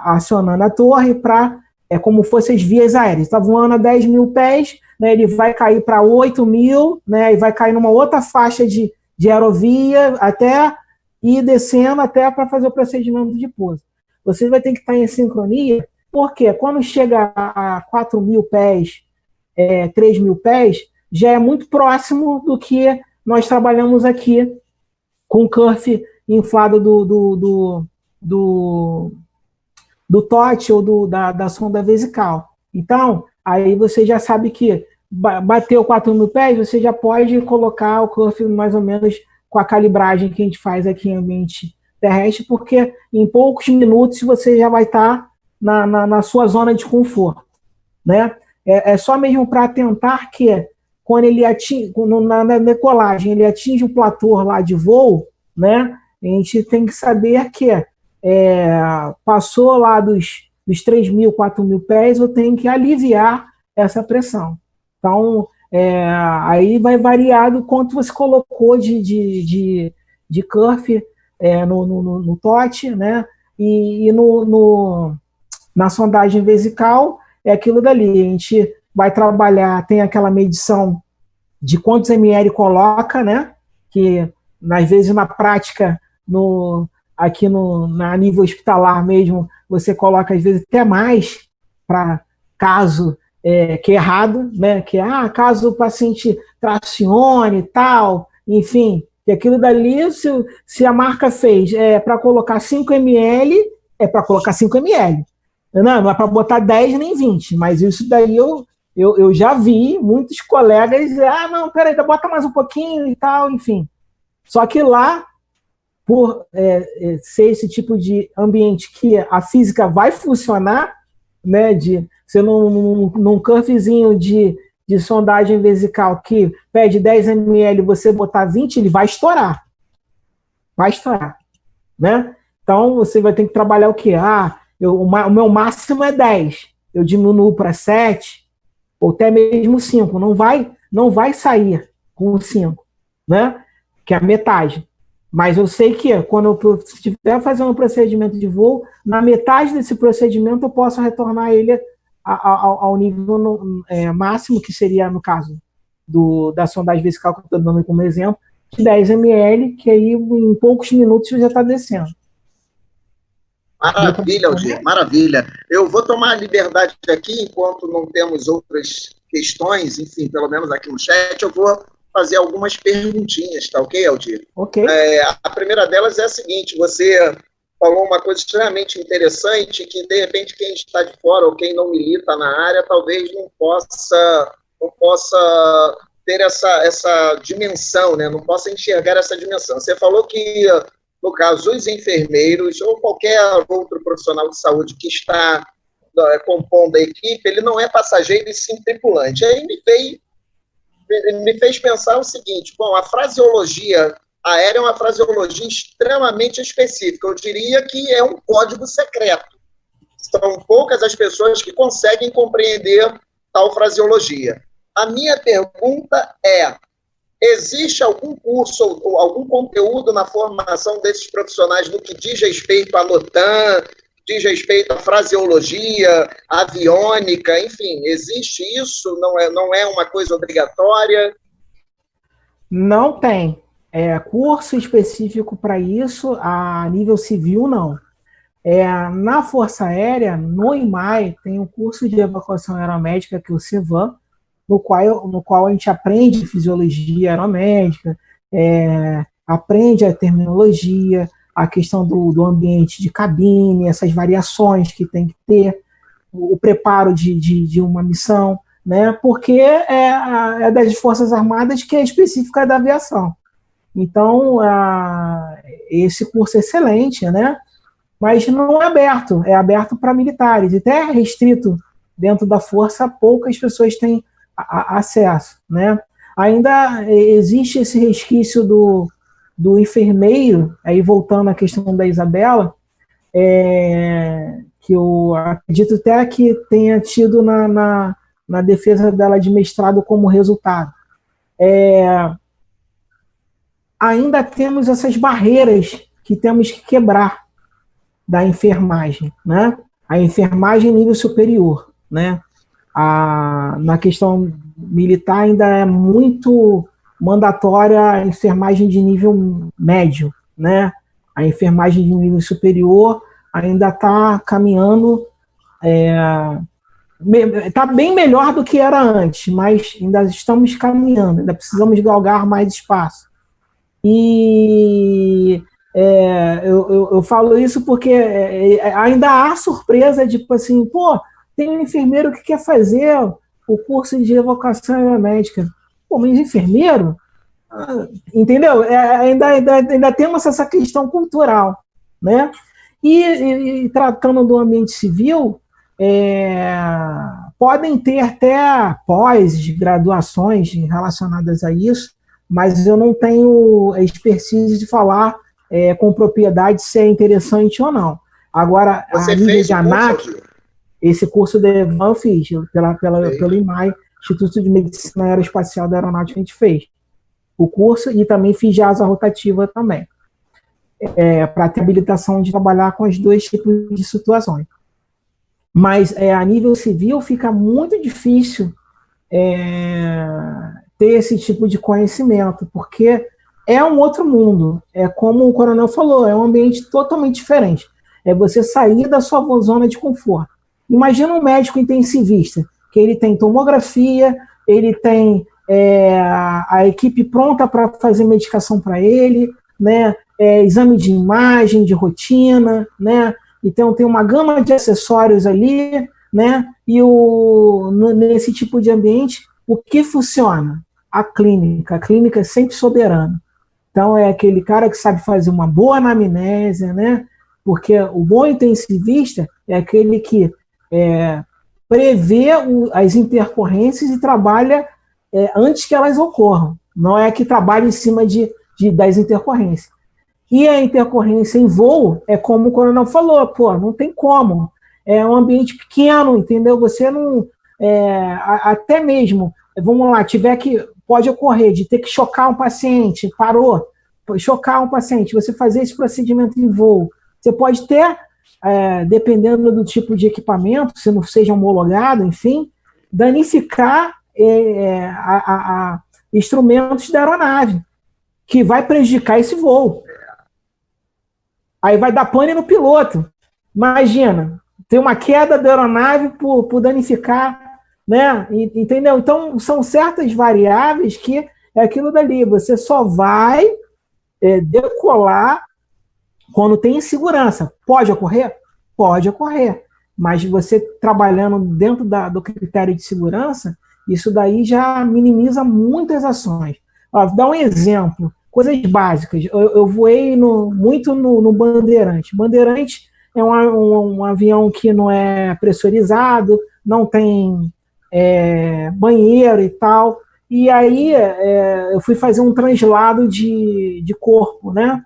acionando a torre para é como fossem as vias aéreas. Está voando a 10 mil pés, né, ele vai cair para 8 mil, né, e vai cair numa outra faixa de aerovia, até ir descendo até para fazer o procedimento de pouso. Você vai ter que estar em sincronia, porque quando chega a 4 mil pés, 3 mil pés, já é muito próximo do que nós trabalhamos aqui com o curve inflado do TOT ou da sonda vesical. Então, aí você já sabe que bateu 4 mil pés, você já pode colocar o curve mais ou menos com a calibragem que a gente faz aqui em ambiente terrestre, porque em poucos minutos você já vai estar na sua zona de conforto, né? É só mesmo para tentar que, quando ele atinge, na decolagem, ele atinge o platô lá de voo, né? A gente tem que saber que passou lá dos 3 mil, 4 mil pés, eu tenho que aliviar essa pressão. Então, aí vai variar do quanto você colocou de curve no TOT, né? E na sondagem vesical, é aquilo dali. A gente vai trabalhar, tem aquela medição de quantos ml coloca, né? Que, às vezes, na prática, aqui na nível hospitalar mesmo, você coloca, às vezes, até mais para caso que é errado, né? Que caso o paciente tracione e tal, enfim, que aquilo dali, se a marca fez para colocar 5 ml, é para colocar 5 ml. Não é para botar 10 nem 20, mas isso daí eu já vi muitos colegas dizer, não, peraí, bota mais um pouquinho e tal, enfim. Só que lá, por ser esse tipo de ambiente que a física vai funcionar, né, de ser num curvezinho de sondagem vesical que pede 10 ml, você botar 20, ele vai estourar. Vai estourar, né? Então, você vai ter que trabalhar o quê? O meu máximo é 10, eu diminuo para 7, ou até mesmo 5, não vai sair com 5, né? Que é a metade. Mas eu sei que quando eu estiver fazendo um procedimento de voo, na metade desse procedimento eu posso retornar ele ao nível máximo, que seria, no caso da sondagem vesical, que eu estou dando como exemplo, de 10 ml, que aí em poucos minutos já está descendo. Maravilha, Aldir, maravilha. Eu vou tomar a liberdade aqui, enquanto não temos outras questões, enfim, pelo menos aqui no chat, eu vou fazer algumas perguntinhas, tá ok, Aldir? Ok. A primeira delas é a seguinte: você falou uma coisa extremamente interessante, que de repente quem está de fora ou quem não milita na área talvez não possa ter essa dimensão, né? Não possa enxergar essa dimensão. Você falou que, no caso, os enfermeiros ou qualquer outro profissional de saúde que está compondo a equipe, ele não é passageiro e sim tripulante. Aí me fez pensar o seguinte: bom, a fraseologia aérea é uma fraseologia extremamente específica. Eu diria que é um código secreto. São poucas as pessoas que conseguem compreender tal fraseologia. A minha pergunta é: existe algum curso ou algum conteúdo na formação desses profissionais no que diz respeito à NOTAM, diz respeito à fraseologia, aviônica, enfim, existe isso? Não é uma coisa obrigatória? Não tem. Curso específico para isso, a nível civil, não. Na Força Aérea, no IMAE, tem um curso de evacuação aeromédica, que é o CEVAM, no qual a gente aprende fisiologia aeromédica, aprende a terminologia, a questão do ambiente de cabine, essas variações que tem que ter, o preparo de uma missão, né? Porque é das Forças Armadas, que é específica da aviação. Então, esse curso é excelente, né? Mas não é aberto, é aberto para militares, até restrito dentro da Força, poucas pessoas têm acesso, né? Ainda existe esse resquício do enfermeiro, aí voltando à questão da Isabela, que eu acredito até que tenha tido na defesa dela de mestrado como resultado. Ainda temos essas barreiras que temos que quebrar da enfermagem, né? a enfermagem nível superior, né? Na questão militar ainda é muito mandatória a enfermagem de nível médio, né? A enfermagem de nível superior ainda está caminhando, está bem melhor do que era antes, mas ainda estamos caminhando, ainda precisamos galgar mais espaço. E eu falo isso porque ainda há surpresa, tipo assim, pô, tem um enfermeiro que quer fazer o curso de evocação aeromédica. Pô, mas enfermeiro? Entendeu? Ainda temos essa questão cultural, né? E tratando do ambiente civil, podem ter até pós-graduações relacionadas a isso, mas eu não tenho expertise de falar com propriedade se é interessante ou não. Agora, você a nível fez de ANAC, esse curso de EVAN eu fiz, pelo IMAI, Instituto de Medicina Aeroespacial da Aeronáutica, a gente fez o curso e também fiz de asa rotativa também, para ter habilitação de trabalhar com os dois tipos de situações. Mas a nível civil fica muito difícil ter esse tipo de conhecimento, porque é um outro mundo, como o coronel falou, é um ambiente totalmente diferente, é você sair da sua zona de conforto. Imagina um médico intensivista, que ele tem tomografia, ele tem a equipe pronta para fazer medicação para ele, né? Exame de imagem, de rotina, né? Então tem uma gama de acessórios ali, né? E nesse tipo de ambiente, o que funciona? A clínica é sempre soberana. Então é aquele cara que sabe fazer uma boa anamnésia, né? Porque o bom intensivista é aquele que prevê as intercorrências e trabalha antes que elas ocorram. Não é que trabalha em cima das intercorrências. E a intercorrência em voo é como o coronel falou, pô, não tem como. É um ambiente pequeno, entendeu? Você não... até mesmo, vamos lá, pode ocorrer de ter que chocar um paciente, parou, chocar um paciente, você fazer esse procedimento em voo. Você pode ter, dependendo do tipo de equipamento, se não seja homologado, enfim, danificar instrumentos da aeronave, que vai prejudicar esse voo. Aí vai dar pane no piloto. Imagina, tem uma queda da aeronave por danificar, né? Entendeu? Então, são certas variáveis que é aquilo dali. Você só vai decolar quando tem insegurança. Pode ocorrer? Pode ocorrer. Mas você trabalhando dentro do critério de segurança, isso daí já minimiza muitas ações. Vou dar um exemplo. Coisas básicas. Eu voei muito no Bandeirante. Bandeirante é um avião que não é pressurizado, não tem banheiro e tal. E aí eu fui fazer um translado de corpo, né?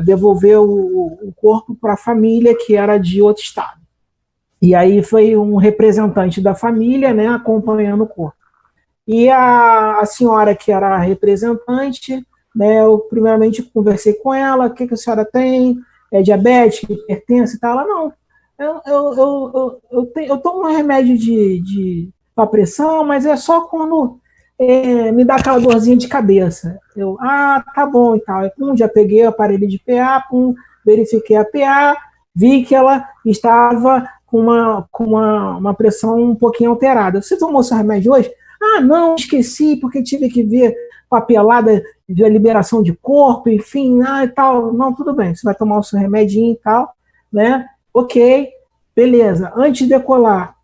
Devolver o corpo para a família que era de outro estado. E aí foi um representante da família, né, acompanhando o corpo. E a senhora que era a representante, né, eu primeiramente conversei com ela, o que a senhora tem? É diabética, hipertensa e tal? Ela, não, eu tomo um remédio para pressão, mas é só quando me dá aquela dorzinha de cabeça. Eu, tá bom e tal. Já peguei o aparelho de PA, verifiquei a PA, vi que ela estava com uma pressão um pouquinho alterada. Você tomou seu remédio hoje? Não, esqueci, porque tive que ver papelada de liberação de corpo, enfim, e tal. Não, tudo bem, você vai tomar o seu remedinho e tal, né? Ok, beleza. Antes de decolar,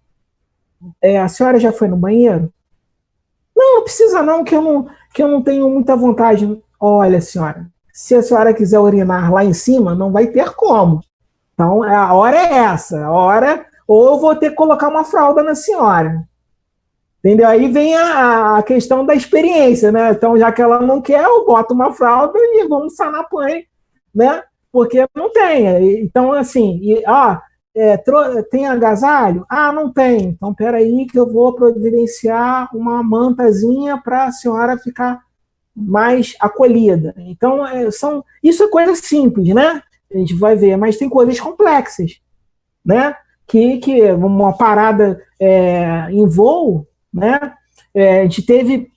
a senhora já foi no banheiro? Não precisa não, que eu não tenho muita vontade. Olha, senhora, se a senhora quiser urinar lá em cima, não vai ter como. Então, a hora é essa, ou eu vou ter que colocar uma fralda na senhora. Entendeu? Aí vem a questão da experiência, né? Então, já que ela não quer, eu boto uma fralda e vamos sanar pane, né? Porque não tem. Então, assim, tem agasalho? Não tem. Então, peraí que eu vou providenciar uma mantazinha para a senhora ficar mais acolhida. Então, isso é coisa simples, né? A gente vai ver, mas tem coisas complexas, né? Que uma parada em voo, né? A gente teve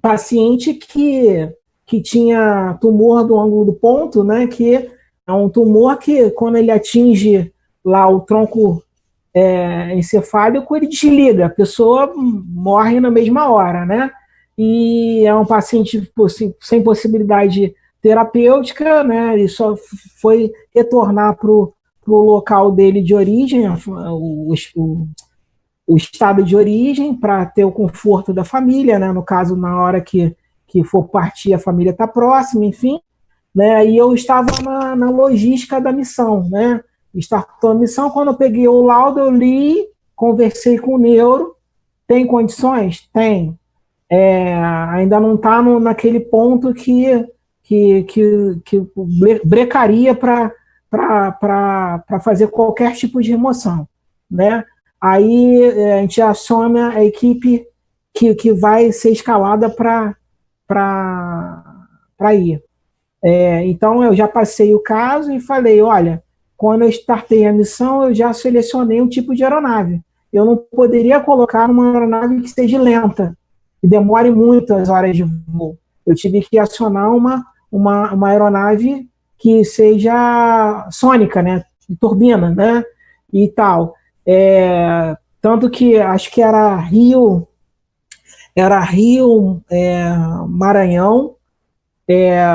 paciente que tinha tumor do ângulo do ponto, né? Que é um tumor que, quando ele atinge lá o tronco encefálico, ele desliga, a pessoa morre na mesma hora, né? E é um paciente sem possibilidade terapêutica, né? Ele só foi retornar para o local dele de origem, o estado de origem, para ter o conforto da família, né? No caso, na hora que for partir, a família está próxima, enfim, né? E eu estava na logística da missão, né? Startou a missão, quando eu peguei o laudo, eu li, conversei com o neuro, tem condições? Tem. Ainda não está naquele ponto que brecaria para fazer qualquer tipo de remoção, né? Aí a gente aciona a equipe que vai ser escalada para ir. Então eu já passei o caso e falei, olha, quando eu startei a missão, eu já selecionei um tipo de aeronave. Eu não poderia colocar uma aeronave que seja lenta, que demore muitas horas de voo. Eu tive que acionar uma aeronave que seja sônica, né, de turbina, né, e tal. Tanto que acho que era Rio, Maranhão.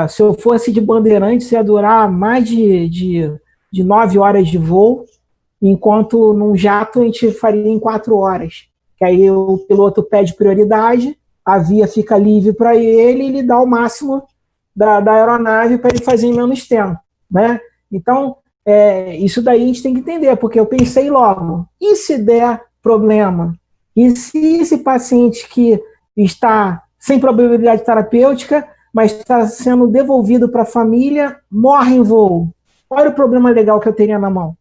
Se eu fosse de Bandeirantes, ia durar mais de 9 horas de voo, enquanto num jato a gente faria em 4 horas. Que aí o piloto pede prioridade, a via fica livre para ele e ele dá o máximo da aeronave para ele fazer em menos tempo, né? Então, isso daí a gente tem que entender, porque eu pensei logo, e se der problema? E se esse paciente que está sem probabilidade terapêutica, mas está sendo devolvido para a família, morre em voo? Olha o problema legal que eu teria na mão.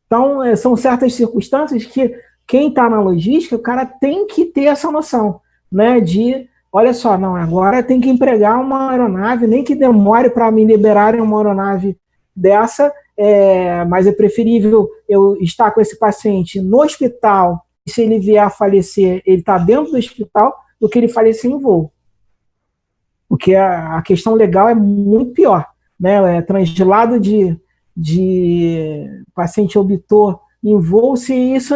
Então, são certas circunstâncias que quem está na logística, o cara tem que ter essa noção, né, de, olha só, não, agora tem que empregar uma aeronave, nem que demore para me liberarem uma aeronave dessa, mas é preferível eu estar com esse paciente no hospital, e se ele vier a falecer, ele está dentro do hospital, do que ele falecer em voo. Porque a questão legal é muito pior, né? Translado de paciente obtor em voo, se isso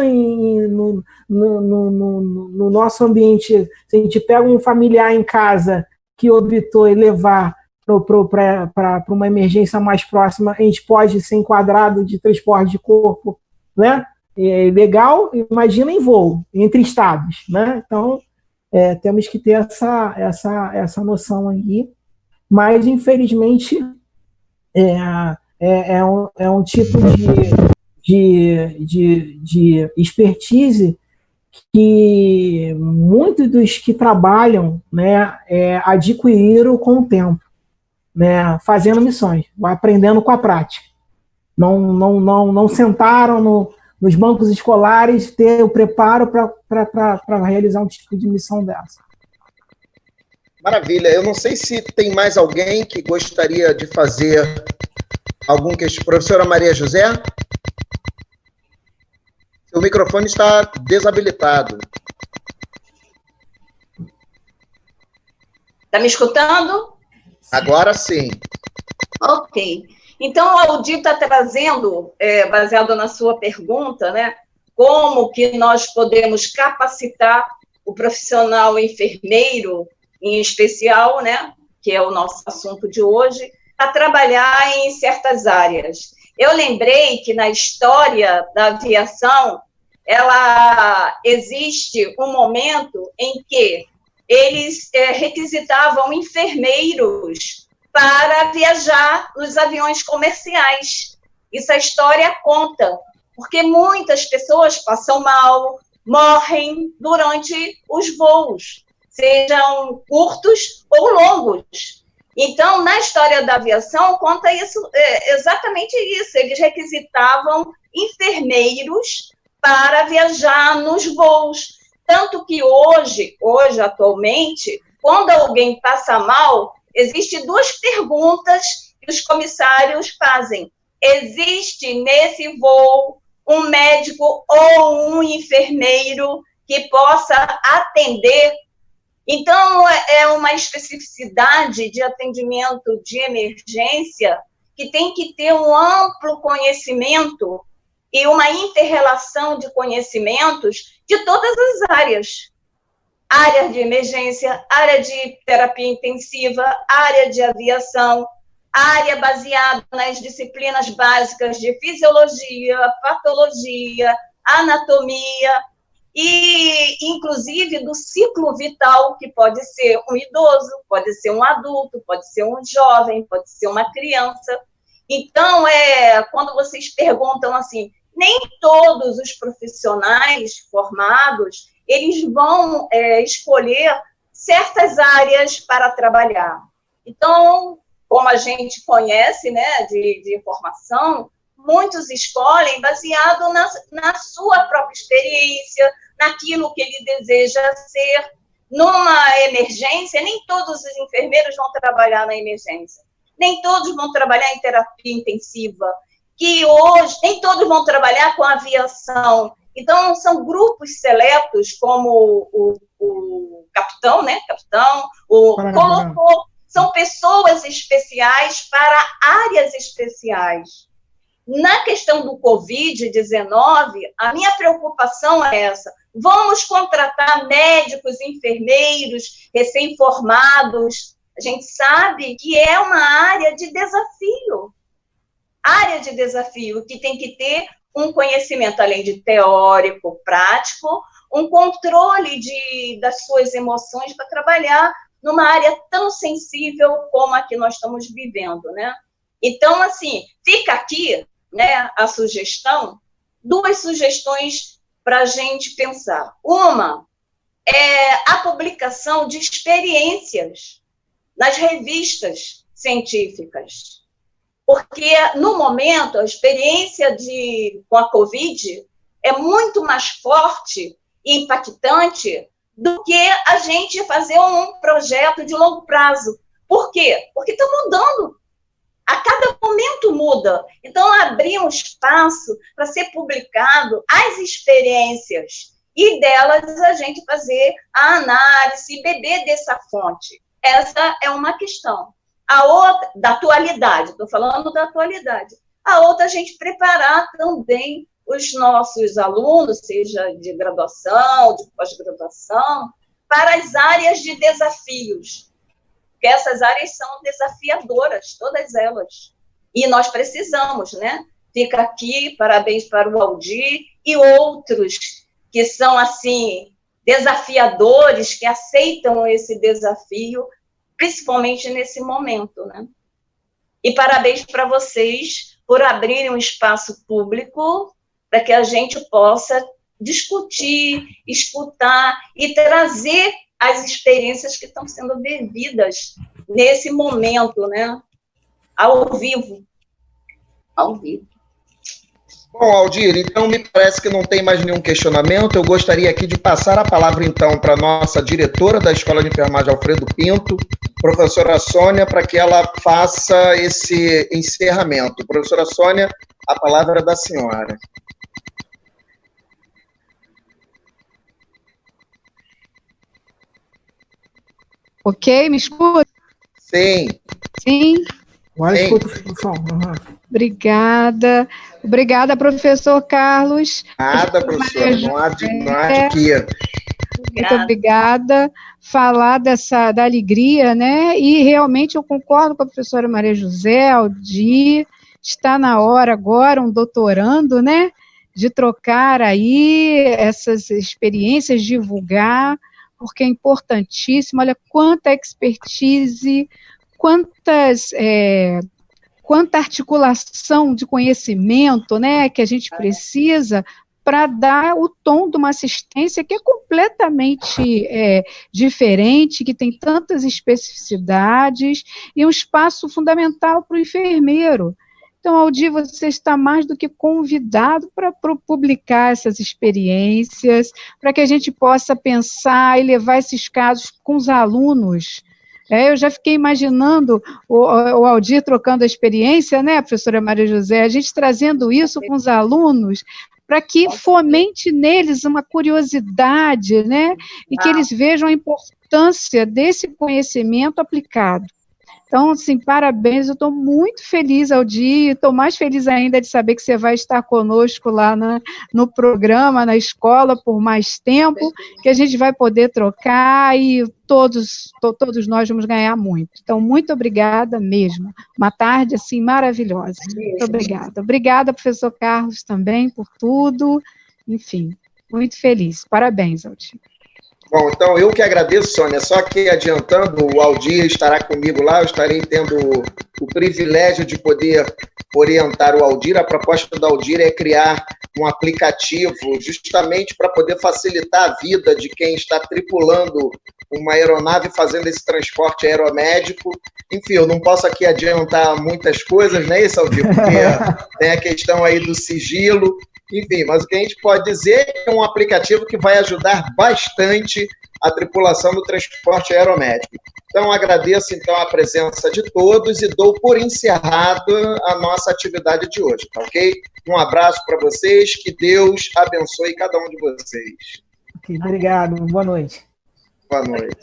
no nosso ambiente, se a gente pega um familiar em casa que obtou e levar para uma emergência mais próxima, a gente pode ser enquadrado de transporte de corpo, né? Legal, imagina em voo, entre estados, né? Então, temos que ter essa noção aí, mas infelizmente é um tipo de expertise que muitos dos que trabalham, né, adquiriram com o tempo, né, fazendo missões, aprendendo com a prática. Não sentaram nos bancos escolares ter o preparo para realizar um tipo de missão dessa. Maravilha. Eu não sei se tem mais alguém que gostaria de fazer algum questionamento. Professora Maria José? Seu microfone está desabilitado. Está me escutando? Agora sim. Ok. Então, o Aldir está trazendo, baseado na sua pergunta, né, como que nós podemos capacitar o profissional enfermeiro, em especial, né, que é o nosso assunto de hoje, a trabalhar em certas áreas. Eu lembrei que na história da aviação, existe um momento em que eles requisitavam enfermeiros para viajar nos aviões comerciais. Isso a história conta, porque muitas pessoas passam mal, morrem durante os voos, sejam curtos ou longos. Então, na história da aviação, conta isso, exatamente isso. Eles requisitavam enfermeiros para viajar nos voos. Tanto que hoje, atualmente, quando alguém passa mal, existem 2 perguntas que os comissários fazem. existe nesse voo um médico ou um enfermeiro que possa atender. Então, é uma especificidade de atendimento de emergência que tem que ter um amplo conhecimento e uma inter-relação de conhecimentos de todas as áreas. Área de emergência, área de terapia intensiva, área de aviação, área baseada nas disciplinas básicas de fisiologia, patologia, anatomia, e, inclusive, do ciclo vital, que pode ser um idoso, pode ser um adulto, pode ser um jovem, pode ser uma criança. Então, quando vocês perguntam assim, nem todos os profissionais formados, eles vão escolher certas áreas para trabalhar. Então, como a gente conhece, né, de formação, muitos escolhem baseado na sua própria experiência, naquilo que ele deseja ser. Numa emergência, nem todos os enfermeiros vão trabalhar na emergência, nem todos vão trabalhar em terapia intensiva, que hoje nem todos vão trabalhar com aviação. Então, são grupos seletos, como o capitão, né? Colocou, são pessoas especiais para áreas especiais. Na questão do Covid-19, a minha preocupação é essa. Vamos contratar médicos, enfermeiros, recém-formados. A gente sabe que é uma área de desafio. Área de desafio que tem que ter um conhecimento, além de teórico, prático, um controle das suas emoções para trabalhar numa área tão sensível como a que nós estamos vivendo, né? Então, assim, fica aqui, né, a sugestão, 2 sugestões para a gente pensar. Uma é a publicação de experiências nas revistas científicas, porque, no momento, a experiência com a Covid é muito mais forte e impactante do que a gente fazer um projeto de longo prazo. Por quê? Porque está mudando. A cada momento muda. Então, abrir um espaço para ser publicado as experiências e delas a gente fazer a análise e beber dessa fonte. Essa é uma questão. A outra, da atualidade, estou falando da atualidade. A outra, a gente preparar também os nossos alunos, seja de graduação, de pós-graduação, para as áreas de desafios. Porque essas áreas são desafiadoras, todas elas. E nós precisamos, né? Fica aqui, parabéns para o Aldir e outros que são, assim, desafiadores, que aceitam esse desafio, principalmente nesse momento, né? E parabéns para vocês por abrirem um espaço público para que a gente possa discutir, escutar e trazer as experiências que estão sendo vividas nesse momento, né? Ao vivo. Ao vivo. Bom, Aldir, então me parece que não tem mais nenhum questionamento. Eu gostaria aqui de passar a palavra, então, para a nossa diretora da Escola de Enfermagem Alfredo Pinto, professora Sônia, para que ela faça esse encerramento. Professora Sônia, a palavra é da senhora. Ok, me escuta? Sim. Sim? Agora escuta o som. Obrigada. Obrigada, professor Carlos. Nada, professora, não há de que. Muito obrigada. Falar da alegria, né? E realmente eu concordo com a professora Maria José, de estar na hora agora, um doutorando, né? De trocar aí essas experiências, divulgar, porque é importantíssimo. Olha quanta expertise, quanta articulação de conhecimento, né, que a gente precisa para dar o tom de uma assistência que é completamente diferente, que tem tantas especificidades, e um espaço fundamental para o enfermeiro. Então, Aldir, você está mais do que convidado para publicar essas experiências, para que a gente possa pensar e levar esses casos com os alunos, Eu já fiquei imaginando o Aldir trocando a experiência, né, professora Maria José, a gente trazendo isso com os alunos, para que fomente neles uma curiosidade, né, e que eles vejam a importância desse conhecimento aplicado. Então, assim, parabéns, eu estou muito feliz, Aldir, estou mais feliz ainda de saber que você vai estar conosco lá no programa, na escola, por mais tempo, que a gente vai poder trocar e todos nós vamos ganhar muito. Então, muito obrigada mesmo. Uma tarde, assim, maravilhosa. Muito obrigada. Obrigada, professor Carlos, também, por tudo. Enfim, muito feliz. Parabéns, Aldir. Bom, então eu que agradeço, Sônia. Só que adiantando, o Aldir estará comigo lá, eu estarei tendo o privilégio de poder orientar o Aldir. A proposta do Aldir é criar um aplicativo justamente para poder facilitar a vida de quem está tripulando uma aeronave fazendo esse transporte aeromédico. Enfim, eu não posso aqui adiantar muitas coisas, não é isso, Aldir? Porque tem a questão aí do sigilo. Enfim, mas o que a gente pode dizer é que é um aplicativo que vai ajudar bastante a tripulação do transporte aeromédico. Então, agradeço então a presença de todos e dou por encerrada a nossa atividade de hoje, tá ok? Um abraço para vocês, que Deus abençoe cada um de vocês. Obrigado, boa noite. Boa noite.